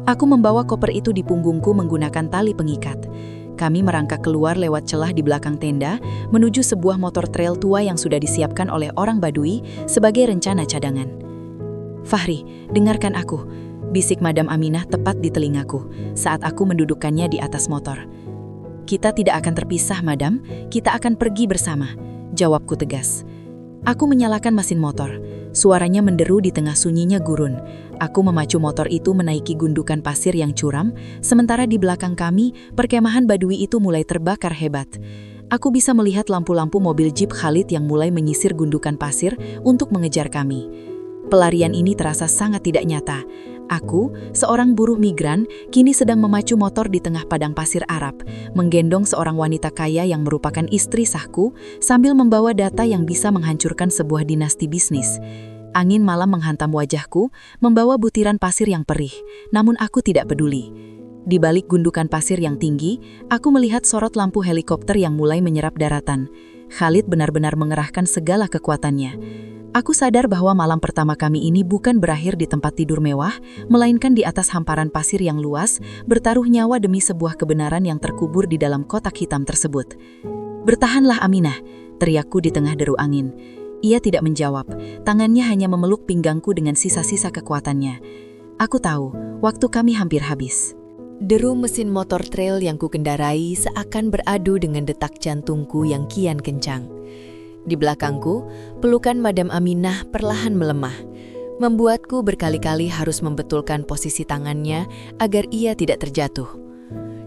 Aku membawa koper itu di punggungku menggunakan tali pengikat. Kami merangkak keluar lewat celah di belakang tenda, menuju sebuah motor trail tua yang sudah disiapkan oleh orang Badui sebagai rencana cadangan. Fahri, dengarkan aku, bisik Madam Aminah tepat di telingaku saat aku mendudukkannya di atas motor. Kita tidak akan terpisah, Madam. Kita akan pergi bersama, jawabku tegas. Aku menyalakan mesin motor. Suaranya menderu di tengah sunyinya gurun. Aku memacu motor itu menaiki gundukan pasir yang curam, sementara di belakang kami, perkemahan Badui itu mulai terbakar hebat. Aku bisa melihat lampu-lampu mobil Jeep Khalid yang mulai menyisir gundukan pasir untuk mengejar kami. Pelarian ini terasa sangat tidak nyata. Aku, seorang buruh migran, kini sedang memacu motor di tengah padang pasir Arab, menggendong seorang wanita kaya yang merupakan istri sahku, sambil membawa data yang bisa menghancurkan sebuah dinasti bisnis. Angin malam menghantam wajahku, membawa butiran pasir yang perih, namun aku tidak peduli. Di balik gundukan pasir yang tinggi, aku melihat sorot lampu helikopter yang mulai menyerap daratan. Khalid benar-benar mengerahkan segala kekuatannya. Aku sadar bahwa malam pertama kami ini bukan berakhir di tempat tidur mewah, melainkan di atas hamparan pasir yang luas, bertaruh nyawa demi sebuah kebenaran yang terkubur di dalam kotak hitam tersebut. Bertahanlah Aminah, teriakku di tengah deru angin. Ia tidak menjawab, tangannya hanya memeluk pinggangku dengan sisa-sisa kekuatannya. Aku tahu, waktu kami hampir habis. Deru mesin motor trail yang kukendarai seakan beradu dengan detak jantungku yang kian kencang. Di belakangku, pelukan Madam Aminah perlahan melemah, membuatku berkali-kali harus membetulkan posisi tangannya agar ia tidak terjatuh.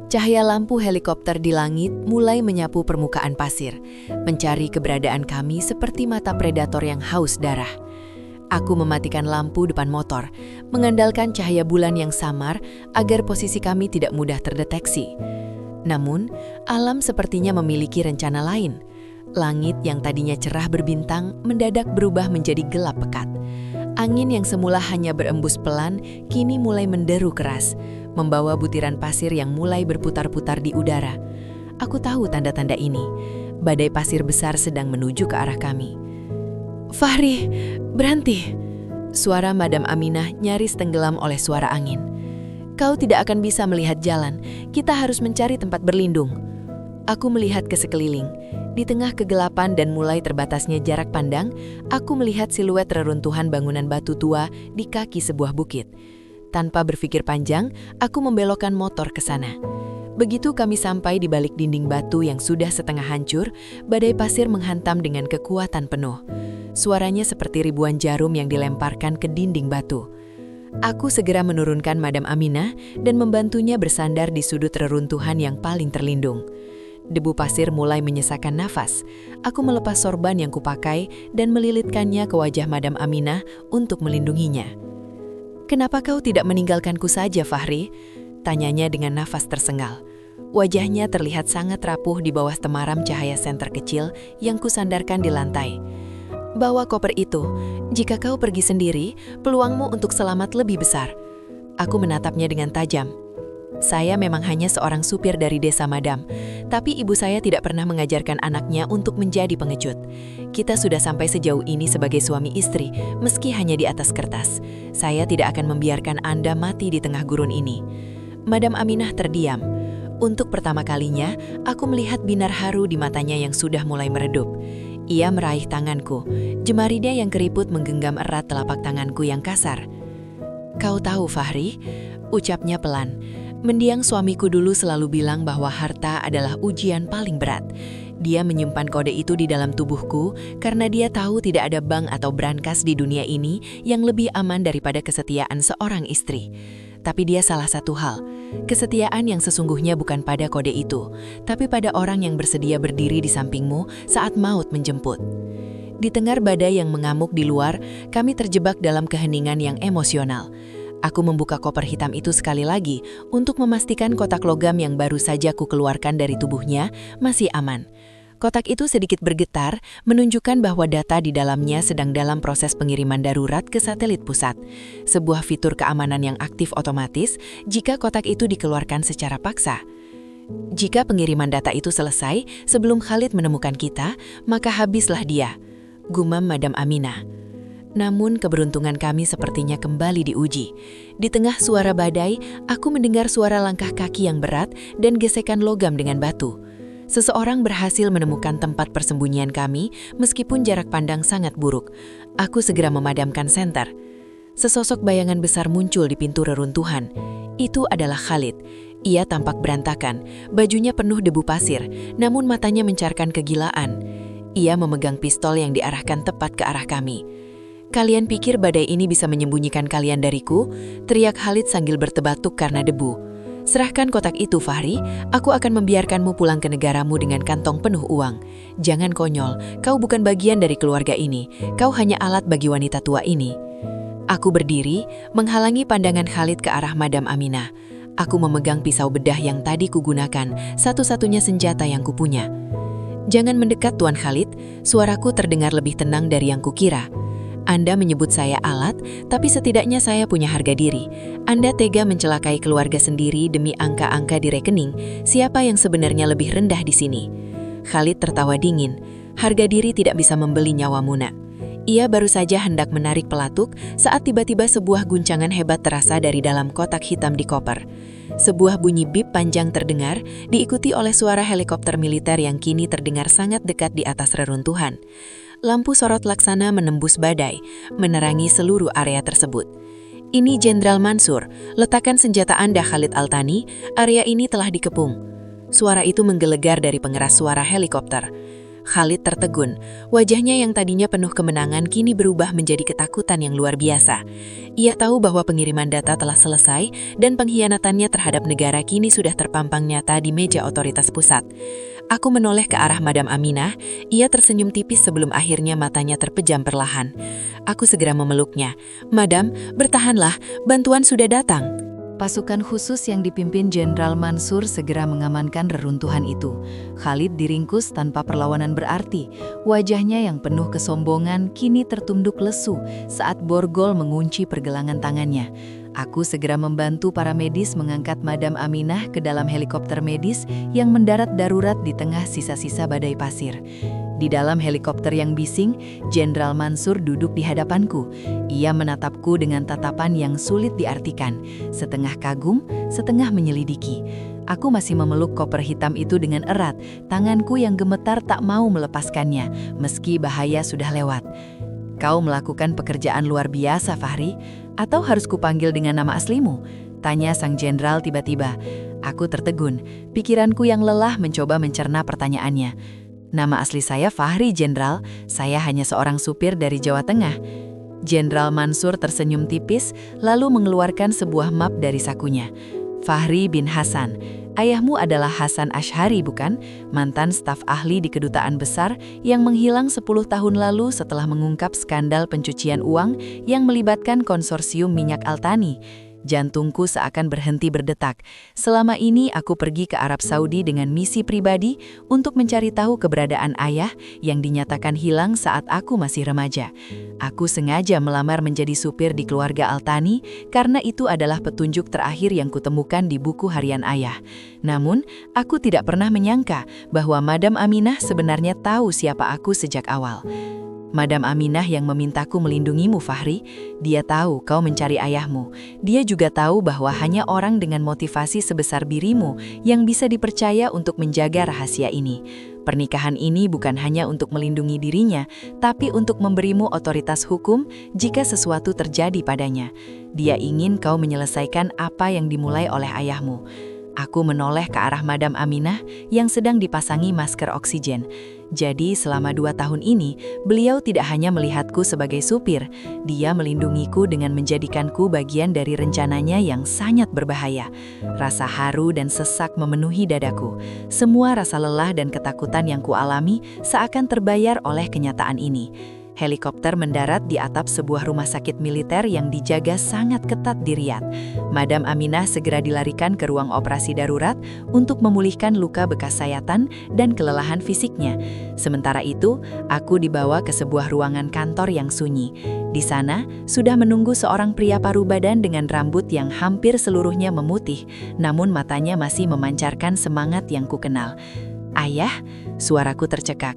Cahaya lampu helikopter di langit mulai menyapu permukaan pasir, mencari keberadaan kami seperti mata predator yang haus darah. Aku mematikan lampu depan motor, mengandalkan cahaya bulan yang samar agar posisi kami tidak mudah terdeteksi. Namun, alam sepertinya memiliki rencana lain. Langit yang tadinya cerah berbintang mendadak berubah menjadi gelap pekat. Angin yang semula hanya berembus pelan, kini mulai menderu keras, membawa butiran pasir yang mulai berputar-putar di udara. Aku tahu tanda-tanda ini. Badai pasir besar sedang menuju ke arah kami. Fahri, berhenti. Suara Madam Aminah nyaris tenggelam oleh suara angin. Kau tidak akan bisa melihat jalan. Kita harus mencari tempat berlindung. Aku melihat ke sekeliling. Di tengah kegelapan dan mulai terbatasnya jarak pandang, aku melihat siluet reruntuhan bangunan batu tua di kaki sebuah bukit. Tanpa berpikir panjang, aku membelokkan motor ke sana. Begitu kami sampai di balik dinding batu yang sudah setengah hancur, badai pasir menghantam dengan kekuatan penuh. Suaranya seperti ribuan jarum yang dilemparkan ke dinding batu. Aku segera menurunkan Madam Aminah dan membantunya bersandar di sudut reruntuhan yang paling terlindung. Debu pasir mulai menyesakkan nafas. Aku melepas sorban yang kupakai dan melilitkannya ke wajah Madam Aminah untuk melindunginya. "Kenapa kau tidak meninggalkanku saja, Fahri?" tanyanya dengan nafas tersengal. Wajahnya terlihat sangat rapuh di bawah temaram cahaya senter kecil yang kusandarkan di lantai. "Bawa koper itu. Jika kau pergi sendiri, peluangmu untuk selamat lebih besar." Aku menatapnya dengan tajam. "Saya memang hanya seorang supir dari desa, Madam. Tapi ibu saya tidak pernah mengajarkan anaknya untuk menjadi pengecut. Kita sudah sampai sejauh ini sebagai suami istri, meski hanya di atas kertas. Saya tidak akan membiarkan Anda mati di tengah gurun ini." Madam Aminah terdiam. Untuk pertama kalinya, aku melihat binar haru di matanya yang sudah mulai meredup. Ia meraih tanganku. Jemarinya yang keriput menggenggam erat telapak tanganku yang kasar. "Kau tahu, Fahri?" ucapnya pelan. "Mendiang suamiku dulu selalu bilang bahwa harta adalah ujian paling berat. Dia menyimpan kode itu di dalam tubuhku karena dia tahu tidak ada bank atau brankas di dunia ini yang lebih aman daripada kesetiaan seorang istri. Tapi dia salah satu hal. Kesetiaan yang sesungguhnya bukan pada kode itu, tapi pada orang yang bersedia berdiri di sampingmu saat maut menjemput." Di tengah badai yang mengamuk di luar, kami terjebak dalam keheningan yang emosional. Aku membuka koper hitam itu sekali lagi untuk memastikan kotak logam yang baru saja ku keluarkan dari tubuhnya masih aman. Kotak itu sedikit bergetar, menunjukkan bahwa data di dalamnya sedang dalam proses pengiriman darurat ke satelit pusat. Sebuah fitur keamanan yang aktif otomatis jika kotak itu dikeluarkan secara paksa. "Jika pengiriman data itu selesai sebelum Khalid menemukan kita, maka habislah dia," gumam Madam Aminah. Namun keberuntungan kami sepertinya kembali diuji. Di tengah suara badai, aku mendengar suara langkah kaki yang berat dan gesekan logam dengan batu. Seseorang berhasil menemukan tempat persembunyian kami meskipun jarak pandang sangat buruk. Aku segera memadamkan senter. Sesosok bayangan besar muncul di pintu reruntuhan. Itu adalah Khalid. Ia tampak berantakan, bajunya penuh debu pasir, namun matanya mencarkan kegilaan. Ia memegang pistol yang diarahkan tepat ke arah kami. "Kalian pikir badai ini bisa menyembunyikan kalian dariku?" teriak Khalid sambil bertebatuk karena debu. "Serahkan kotak itu, Fahri. Aku akan membiarkanmu pulang ke negaramu dengan kantong penuh uang. Jangan konyol, kau bukan bagian dari keluarga ini. Kau hanya alat bagi wanita tua ini." Aku berdiri, menghalangi pandangan Khalid ke arah Madam Aminah. Aku memegang pisau bedah yang tadi kugunakan, satu-satunya senjata yang kupunya. "Jangan mendekat, Tuan Khalid." Suaraku terdengar lebih tenang dari yang kukira. "Anda menyebut saya alat, tapi setidaknya saya punya harga diri. Anda tega mencelakai keluarga sendiri demi angka-angka di rekening. Siapa yang sebenarnya lebih rendah di sini?" Khalid tertawa dingin. "Harga diri tidak bisa membeli nyawamu, Nak." Ia baru saja hendak menarik pelatuk saat tiba-tiba sebuah guncangan hebat terasa dari dalam kotak hitam di koper. Sebuah bunyi bip panjang terdengar, diikuti oleh suara helikopter militer yang kini terdengar sangat dekat di atas reruntuhan. Lampu sorot laksana menembus badai, menerangi seluruh area tersebut. "Ini Jenderal Mansur, letakkan senjata Anda, Khalid Al-Thani, area ini telah dikepung." Suara itu menggelegar dari pengeras suara helikopter. Khalid tertegun, wajahnya yang tadinya penuh kemenangan kini berubah menjadi ketakutan yang luar biasa. Ia tahu bahwa pengiriman data telah selesai dan pengkhianatannya terhadap negara kini sudah terpampang nyata di meja otoritas pusat. Aku menoleh ke arah Madam Aminah, ia tersenyum tipis sebelum akhirnya matanya terpejam perlahan. Aku segera memeluknya. "Madam, bertahanlah, bantuan sudah datang." Pasukan khusus yang dipimpin Jenderal Mansur segera mengamankan reruntuhan itu. Khalid diringkus tanpa perlawanan berarti. Wajahnya yang penuh kesombongan kini tertunduk lesu saat borgol mengunci pergelangan tangannya. Aku segera membantu para medis mengangkat Madam Aminah ke dalam helikopter medis yang mendarat darurat di tengah sisa-sisa badai pasir. Di dalam helikopter yang bising, Jenderal Mansur duduk di hadapanku. Ia menatapku dengan tatapan yang sulit diartikan, setengah kagum, setengah menyelidiki. Aku masih memeluk koper hitam itu dengan erat, tanganku yang gemetar tak mau melepaskannya, meski bahaya sudah lewat. Kau melakukan pekerjaan luar biasa, Fahri. Atau harus kupanggil dengan nama aslimu? Tanya sang jenderal tiba-tiba. Aku tertegun, pikiranku yang lelah mencoba mencerna pertanyaannya. Nama asli saya Fahri, Jenderal. Saya hanya seorang supir dari Jawa Tengah. Jenderal Mansur tersenyum tipis, lalu mengeluarkan sebuah map dari sakunya. Fahri bin Hasan, ayahmu adalah Hasan Ashari bukan? Mantan staf ahli di kedutaan besar yang menghilang 10 tahun lalu setelah mengungkap skandal pencucian uang yang melibatkan konsorsium minyak Altani. Jantungku seakan berhenti berdetak. Selama ini aku pergi ke Arab Saudi dengan misi pribadi untuk mencari tahu keberadaan ayah yang dinyatakan hilang saat aku masih remaja. Aku sengaja melamar menjadi supir di keluarga Altani karena itu adalah petunjuk terakhir yang kutemukan di buku harian ayah. Namun, aku tidak pernah menyangka bahwa Madam Aminah sebenarnya tahu siapa aku sejak awal. Madam Aminah yang memintaku melindungimu, Fahri. Dia tahu kau mencari ayahmu. Dia juga tahu bahwa hanya orang dengan motivasi sebesar dirimu yang bisa dipercaya untuk menjaga rahasia ini. Pernikahan ini bukan hanya untuk melindungi dirinya, tapi untuk memberimu otoritas hukum jika sesuatu terjadi padanya. Dia ingin kau menyelesaikan apa yang dimulai oleh ayahmu. Aku menoleh ke arah Madam Aminah yang sedang dipasangi masker oksigen. Jadi selama 2 tahun ini, beliau tidak hanya melihatku sebagai supir, dia melindungiku dengan menjadikanku bagian dari rencananya yang sangat berbahaya. Rasa haru dan sesak memenuhi dadaku. Semua rasa lelah dan ketakutan yang kualami seakan terbayar oleh kenyataan ini. Helikopter mendarat di atap sebuah rumah sakit militer yang dijaga sangat ketat di Riyadh. Madam Aminah segera dilarikan ke ruang operasi darurat untuk memulihkan luka bekas sayatan dan kelelahan fisiknya. Sementara itu, aku dibawa ke sebuah ruangan kantor yang sunyi. Di sana, sudah menunggu seorang pria paruh badan dengan rambut yang hampir seluruhnya memutih, namun matanya masih memancarkan semangat yang kukenal. "Ayah," suaraku tercekak.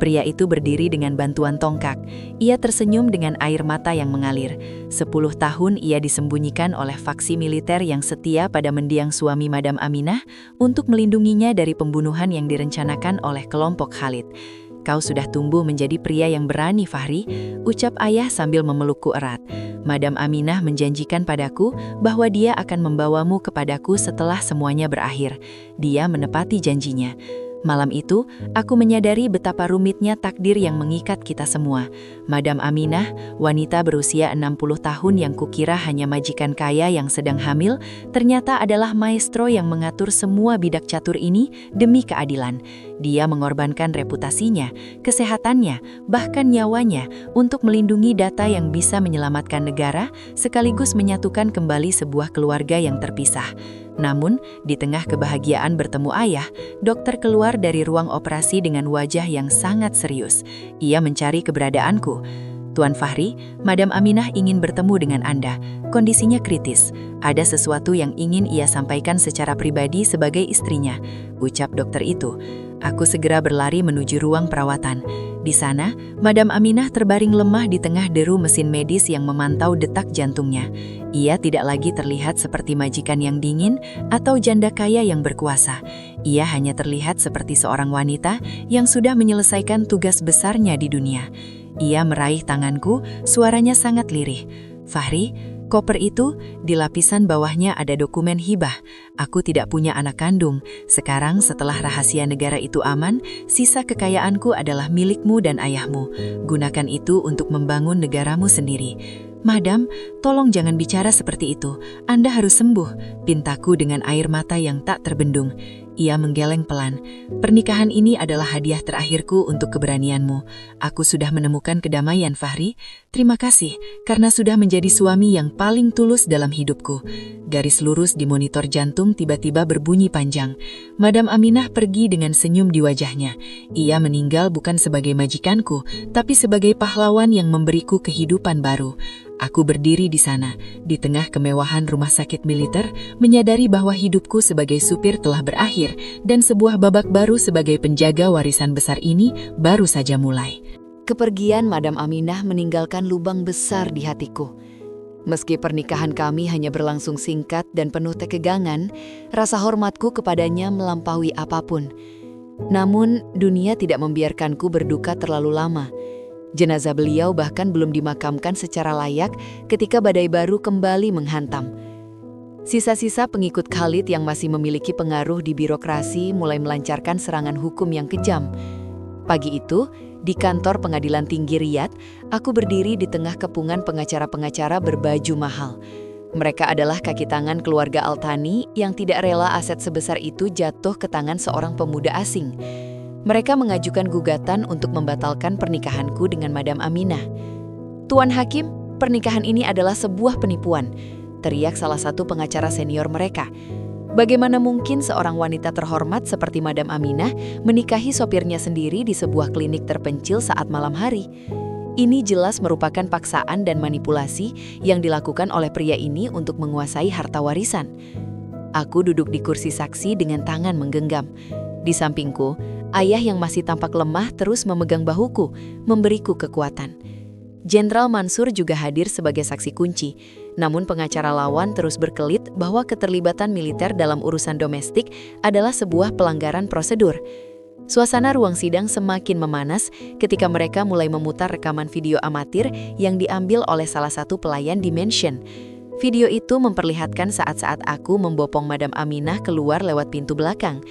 Pria itu berdiri dengan bantuan tongkat. Ia tersenyum dengan air mata yang mengalir. 10 tahun ia disembunyikan oleh faksi militer yang setia pada mendiang suami Madam Aminah untuk melindunginya dari pembunuhan yang direncanakan oleh kelompok Khalid. "Kau sudah tumbuh menjadi pria yang berani, Fahri," ucap ayah sambil memelukku erat. Madam Aminah menjanjikan padaku bahwa dia akan membawamu kepadaku setelah semuanya berakhir. Dia menepati janjinya. Malam itu, aku menyadari betapa rumitnya takdir yang mengikat kita semua. Madam Aminah, wanita berusia 60 tahun yang kukira hanya majikan kaya yang sedang hamil, ternyata adalah maestro yang mengatur semua bidak catur ini demi keadilan. Dia mengorbankan reputasinya, kesehatannya, bahkan nyawanya untuk melindungi data yang bisa menyelamatkan negara, sekaligus menyatukan kembali sebuah keluarga yang terpisah. Namun, di tengah kebahagiaan bertemu ayah, dokter keluar dari ruang operasi dengan wajah yang sangat serius. Ia mencari keberadaanku. "Tuan Fahri, Madam Aminah ingin bertemu dengan Anda. Kondisinya kritis. Ada sesuatu yang ingin ia sampaikan secara pribadi sebagai istrinya," ucap dokter itu. Aku segera berlari menuju ruang perawatan. Di sana, Madam Aminah terbaring lemah di tengah deru mesin medis yang memantau detak jantungnya. Ia tidak lagi terlihat seperti majikan yang dingin atau janda kaya yang berkuasa. Ia hanya terlihat seperti seorang wanita yang sudah menyelesaikan tugas besarnya di dunia. Ia meraih tanganku, suaranya sangat lirih. "Fahri, koper itu, di lapisan bawahnya ada dokumen hibah. Aku tidak punya anak kandung. Sekarang setelah rahasia negara itu aman, sisa kekayaanku adalah milikmu dan ayahmu. Gunakan itu untuk membangun negaramu sendiri." "Madam, tolong jangan bicara seperti itu. Anda harus sembuh," pintaku dengan air mata yang tak terbendung. Ia menggeleng pelan. "Pernikahan ini adalah hadiah terakhirku untuk keberanianmu. Aku sudah menemukan kedamaian, Fahri. Terima kasih, karena sudah menjadi suami yang paling tulus dalam hidupku." Garis lurus di monitor jantung tiba-tiba berbunyi panjang. Madam Aminah pergi dengan senyum di wajahnya. Ia meninggal bukan sebagai majikanku, tapi sebagai pahlawan yang memberiku kehidupan baru. Aku berdiri di sana, di tengah kemewahan rumah sakit militer, menyadari bahwa hidupku sebagai supir telah berakhir dan sebuah babak baru sebagai penjaga warisan besar ini baru saja mulai. Kepergian Madam Aminah meninggalkan lubang besar di hatiku. Meski pernikahan kami hanya berlangsung singkat dan penuh ketegangan, rasa hormatku kepadanya melampaui apapun. Namun, dunia tidak membiarkanku berduka terlalu lama. Jenazah beliau bahkan belum dimakamkan secara layak ketika badai baru kembali menghantam. Sisa-sisa pengikut Khalid yang masih memiliki pengaruh di birokrasi mulai melancarkan serangan hukum yang kejam. Pagi itu, di kantor pengadilan tinggi Riyadh, aku berdiri di tengah kepungan pengacara-pengacara berbaju mahal. Mereka adalah kaki tangan keluarga Al-Thani yang tidak rela aset sebesar itu jatuh ke tangan seorang pemuda asing. Mereka mengajukan gugatan untuk membatalkan pernikahanku dengan Madam Aminah. "Tuan Hakim, pernikahan ini adalah sebuah penipuan," teriak salah satu pengacara senior mereka. Bagaimana mungkin seorang wanita terhormat seperti Madam Aminah menikahi sopirnya sendiri di sebuah klinik terpencil saat malam hari? Ini jelas merupakan paksaan dan manipulasi yang dilakukan oleh pria ini untuk menguasai harta warisan. Aku duduk di kursi saksi dengan tangan menggenggam. Di sampingku, ayah yang masih tampak lemah terus memegang bahuku, memberiku kekuatan. Jenderal Mansur juga hadir sebagai saksi kunci. Namun pengacara lawan terus berkelit bahwa keterlibatan militer dalam urusan domestik adalah sebuah pelanggaran prosedur. Suasana ruang sidang semakin memanas ketika mereka mulai memutar rekaman video amatir yang diambil oleh salah satu pelayan di mansion. Video itu memperlihatkan saat-saat aku membopong Madam Aminah keluar lewat pintu belakang.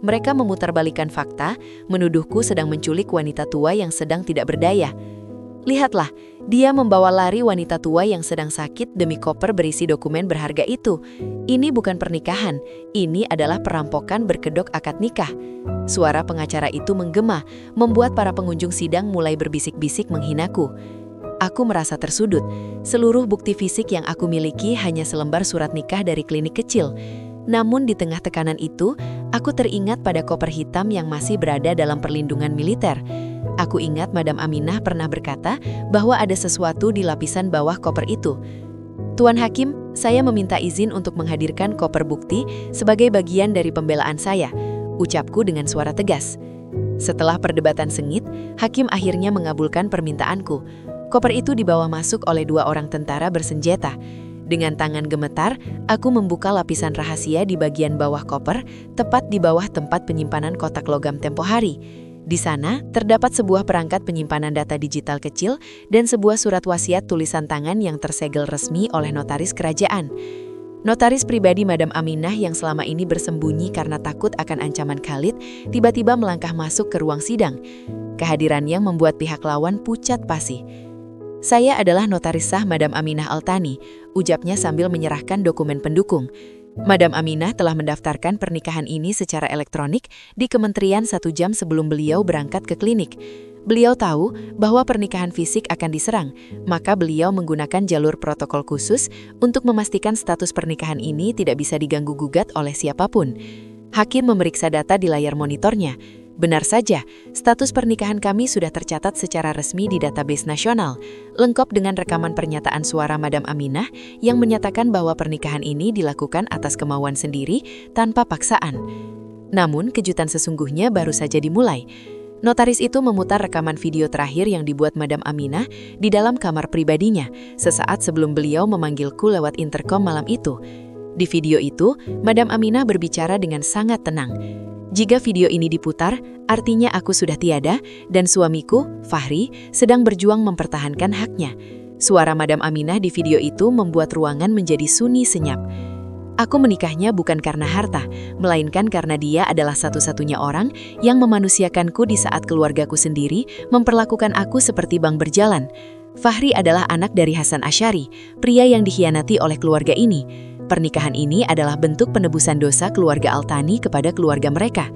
Mereka memutarbalikkan fakta, menuduhku sedang menculik wanita tua yang sedang tidak berdaya. Lihatlah, dia membawa lari wanita tua yang sedang sakit demi koper berisi dokumen berharga itu. Ini bukan pernikahan, ini adalah perampokan berkedok akad nikah. Suara pengacara itu menggema, membuat para pengunjung sidang mulai berbisik-bisik menghinaku. Aku merasa tersudut. Seluruh bukti fisik yang aku miliki hanya selembar surat nikah dari klinik kecil. Namun di tengah tekanan itu, aku teringat pada koper hitam yang masih berada dalam perlindungan militer. Aku ingat Madam Aminah pernah berkata bahwa ada sesuatu di lapisan bawah koper itu. "Tuan Hakim, saya meminta izin untuk menghadirkan koper bukti sebagai bagian dari pembelaan saya," ucapku dengan suara tegas. Setelah perdebatan sengit, hakim akhirnya mengabulkan permintaanku. Koper itu dibawa masuk oleh 2 orang tentara bersenjata. Dengan tangan gemetar, aku membuka lapisan rahasia di bagian bawah koper, tepat di bawah tempat penyimpanan kotak logam tempo hari. Di sana, terdapat sebuah perangkat penyimpanan data digital kecil dan sebuah surat wasiat tulisan tangan yang tersegel resmi oleh notaris kerajaan. Notaris pribadi Madam Aminah yang selama ini bersembunyi karena takut akan ancaman Khalid, tiba-tiba melangkah masuk ke ruang sidang. Kehadirannya membuat pihak lawan pucat pasi. "Saya adalah notaris sah Madam Aminah Al-Thani," ucapnya sambil menyerahkan dokumen pendukung. Madam Aminah telah mendaftarkan pernikahan ini secara elektronik di kementerian 1 jam sebelum beliau berangkat ke klinik. Beliau tahu bahwa pernikahan fisik akan diserang, maka beliau menggunakan jalur protokol khusus untuk memastikan status pernikahan ini tidak bisa diganggu-gugat oleh siapapun. Hakim memeriksa data di layar monitornya. Benar saja, status pernikahan kami sudah tercatat secara resmi di database nasional, lengkap dengan rekaman pernyataan suara Madam Aminah yang menyatakan bahwa pernikahan ini dilakukan atas kemauan sendiri tanpa paksaan. Namun, kejutan sesungguhnya baru saja dimulai. Notaris itu memutar rekaman video terakhir yang dibuat Madam Aminah di dalam kamar pribadinya, sesaat sebelum beliau memanggilku lewat intercom malam itu. Di video itu, Madam Aminah berbicara dengan sangat tenang. Jika video ini diputar, artinya aku sudah tiada dan suamiku, Fahri, sedang berjuang mempertahankan haknya. Suara Madam Aminah di video itu membuat ruangan menjadi sunyi senyap. Aku menikahnya bukan karena harta, melainkan karena dia adalah satu-satunya orang yang memanusiakanku di saat keluargaku sendiri memperlakukan aku seperti bank berjalan. Fahri adalah anak dari Hasan Asy'ari, pria yang dikhianati oleh keluarga ini. Pernikahan ini adalah bentuk penebusan dosa keluarga Al-Thani kepada keluarga mereka.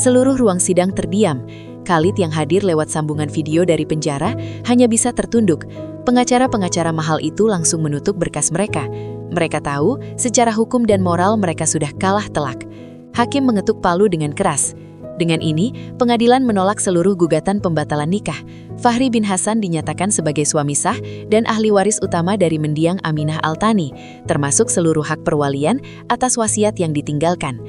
Seluruh ruang sidang terdiam. Khalid yang hadir lewat sambungan video dari penjara hanya bisa tertunduk. Pengacara-pengacara mahal itu langsung menutup berkas mereka. Mereka tahu secara hukum dan moral mereka sudah kalah telak. Hakim mengetuk palu dengan keras. Dengan ini, pengadilan menolak seluruh gugatan pembatalan nikah. Fahri bin Hasan dinyatakan sebagai suami sah dan ahli waris utama dari mendiang Aminah Al-Thani, termasuk seluruh hak perwalian atas wasiat yang ditinggalkan.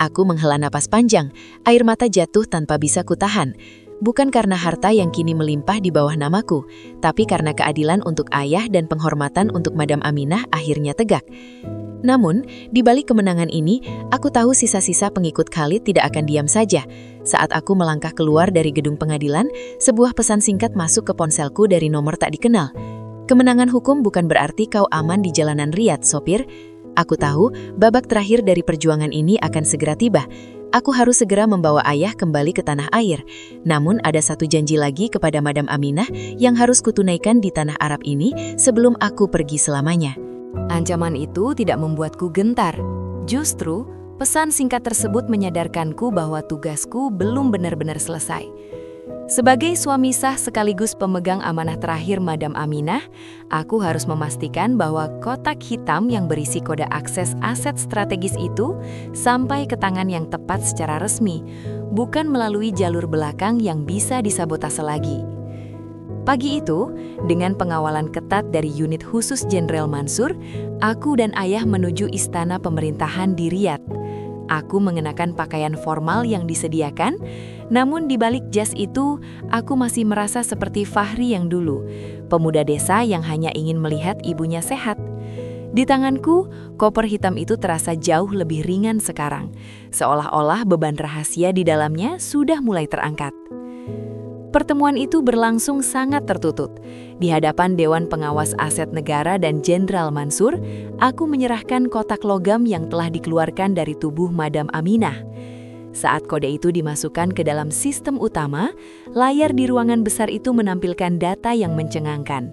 Aku menghela napas panjang, air mata jatuh tanpa bisa kutahan. bukan karena harta yang kini melimpah di bawah namaku, tapi karena keadilan untuk ayah dan penghormatan untuk Madam Aminah akhirnya tegak. Namun, di balik kemenangan ini, aku tahu sisa-sisa pengikut Khalid tidak akan diam saja. Saat aku melangkah keluar dari gedung pengadilan, sebuah pesan singkat masuk ke ponselku dari nomor tak dikenal. Kemenangan hukum bukan berarti kau aman di jalanan Riyadh, sopir. Aku tahu, babak terakhir dari perjuangan ini akan segera tiba. Aku harus segera membawa ayah kembali ke tanah air. Namun ada satu janji lagi kepada Madam Aminah yang harus kutunaikan di tanah Arab ini sebelum aku pergi selamanya. Ancaman itu tidak membuatku gentar. Justru, pesan singkat tersebut menyadarkanku bahwa tugasku belum benar-benar selesai. Sebagai suami sah sekaligus pemegang amanah terakhir Madam Aminah, aku harus memastikan bahwa kotak hitam yang berisi kode akses aset strategis itu sampai ke tangan yang tepat secara resmi, bukan melalui jalur belakang yang bisa disabotase lagi. Pagi itu, dengan pengawalan ketat dari unit khusus Jenderal Mansur, aku dan ayah menuju istana pemerintahan di Riyadh. Aku mengenakan pakaian formal yang disediakan, namun di balik jas itu, aku masih merasa seperti Fahri yang dulu, pemuda desa yang hanya ingin melihat ibunya sehat. Di tanganku, koper hitam itu terasa jauh lebih ringan sekarang, seolah-olah beban rahasia di dalamnya sudah mulai terangkat. Pertemuan itu berlangsung sangat tertutup. Di hadapan Dewan Pengawas Aset Negara dan Jenderal Mansur, aku menyerahkan kotak logam yang telah dikeluarkan dari tubuh Madam Aminah. Saat kode itu dimasukkan ke dalam sistem utama, layar di ruangan besar itu menampilkan data yang mencengangkan.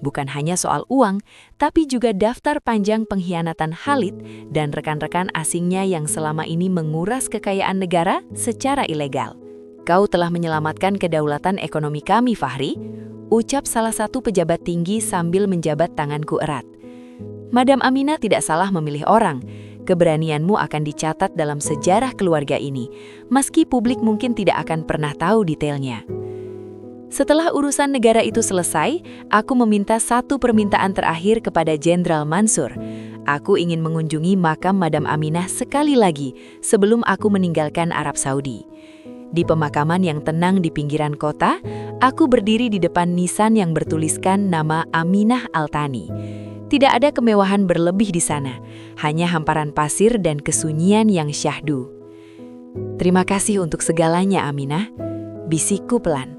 Bukan hanya soal uang, tapi juga daftar panjang pengkhianatan Khalid dan rekan-rekan asingnya yang selama ini menguras kekayaan negara secara ilegal. Kau telah menyelamatkan kedaulatan ekonomi kami, Fahri, ucap salah satu pejabat tinggi sambil menjabat tanganku erat. Madam Aminah tidak salah memilih orang. Keberanianmu akan dicatat dalam sejarah keluarga ini, meski publik mungkin tidak akan pernah tahu detailnya. Setelah urusan negara itu selesai, aku meminta satu permintaan terakhir kepada Jenderal Mansur. Aku ingin mengunjungi makam Madam Aminah sekali lagi sebelum aku meninggalkan Arab Saudi. Di pemakaman yang tenang di pinggiran kota, aku berdiri di depan nisan yang bertuliskan nama Aminah Altani. Tidak ada kemewahan berlebih di sana, hanya hamparan pasir dan kesunyian yang syahdu. Terima kasih untuk segalanya, Aminah, bisikku pelan.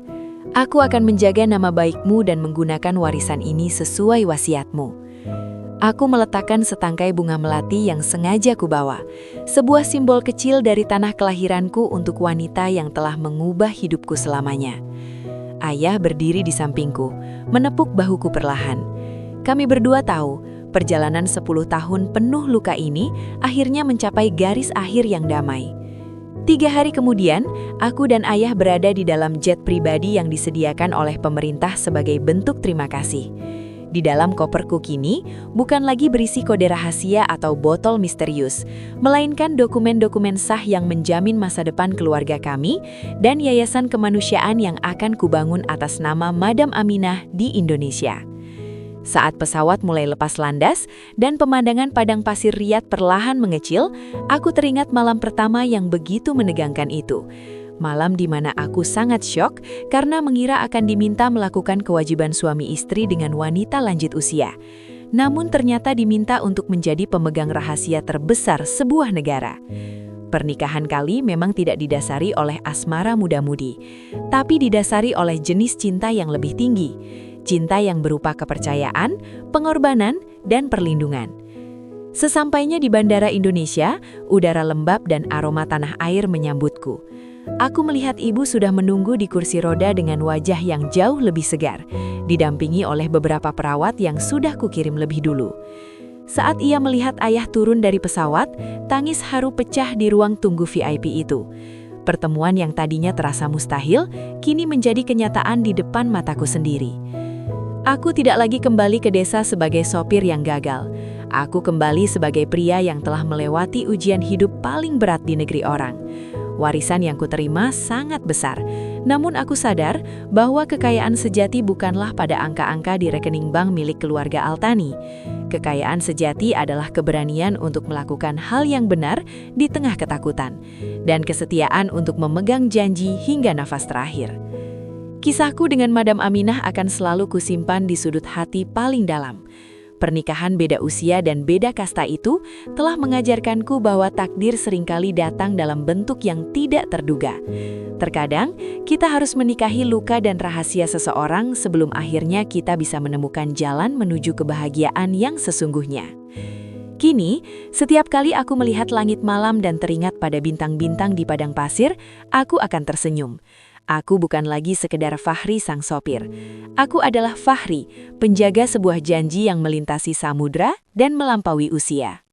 Aku akan menjaga nama baikmu dan menggunakan warisan ini sesuai wasiatmu. Aku meletakkan setangkai bunga melati yang sengaja kubawa, sebuah simbol kecil dari tanah kelahiranku untuk wanita yang telah mengubah hidupku selamanya. Ayah berdiri di sampingku, menepuk bahuku perlahan. Kami berdua tahu, perjalanan 10 tahun penuh luka ini akhirnya mencapai garis akhir yang damai. 3 hari kemudian, aku dan ayah berada di dalam jet pribadi yang disediakan oleh pemerintah sebagai bentuk terima kasih. Di dalam koperku kini, bukan lagi berisi kode rahasia atau botol misterius, melainkan dokumen-dokumen sah yang menjamin masa depan keluarga kami dan yayasan kemanusiaan yang akan kubangun atas nama Madam Aminah di Indonesia. Saat pesawat mulai lepas landas dan pemandangan padang pasir Riyadh perlahan mengecil, aku teringat malam pertama yang begitu menegangkan itu. Malam di mana aku sangat syok karena mengira akan diminta melakukan kewajiban suami istri dengan wanita lanjut usia. Namun ternyata diminta untuk menjadi pemegang rahasia terbesar sebuah negara. Pernikahan kali memang tidak didasari oleh asmara muda-mudi, tapi didasari oleh jenis cinta yang lebih tinggi. Cinta yang berupa kepercayaan, pengorbanan, dan perlindungan. Sesampainya di Bandara Indonesia, udara lembab dan aroma tanah air menyambutku. Aku melihat ibu sudah menunggu di kursi roda dengan wajah yang jauh lebih segar, didampingi oleh beberapa perawat yang sudah kukirim lebih dulu. Saat ia melihat ayah turun dari pesawat, tangis haru pecah di ruang tunggu VIP itu. Pertemuan yang tadinya terasa mustahil, kini menjadi kenyataan di depan mataku sendiri. Aku tidak lagi kembali ke desa sebagai sopir yang gagal. Aku kembali sebagai pria yang telah melewati ujian hidup paling berat di negeri orang. Warisan yang kuterima sangat besar. Namun aku sadar bahwa kekayaan sejati bukanlah pada angka-angka di rekening bank milik keluarga Altani. Kekayaan sejati adalah keberanian untuk melakukan hal yang benar di tengah ketakutan, dan kesetiaan untuk memegang janji hingga nafas terakhir. Kisahku dengan Madam Aminah akan selalu kusimpan di sudut hati paling dalam. Pernikahan beda usia dan beda kasta itu telah mengajarkanku bahwa takdir seringkali datang dalam bentuk yang tidak terduga. Terkadang, kita harus menikahi luka dan rahasia seseorang sebelum akhirnya kita bisa menemukan jalan menuju kebahagiaan yang sesungguhnya. Kini, setiap kali aku melihat langit malam dan teringat pada bintang-bintang di padang pasir, aku akan tersenyum. Aku bukan lagi sekedar Fahri sang sopir. Aku adalah Fahri, penjaga sebuah janji yang melintasi samudra dan melampaui usia.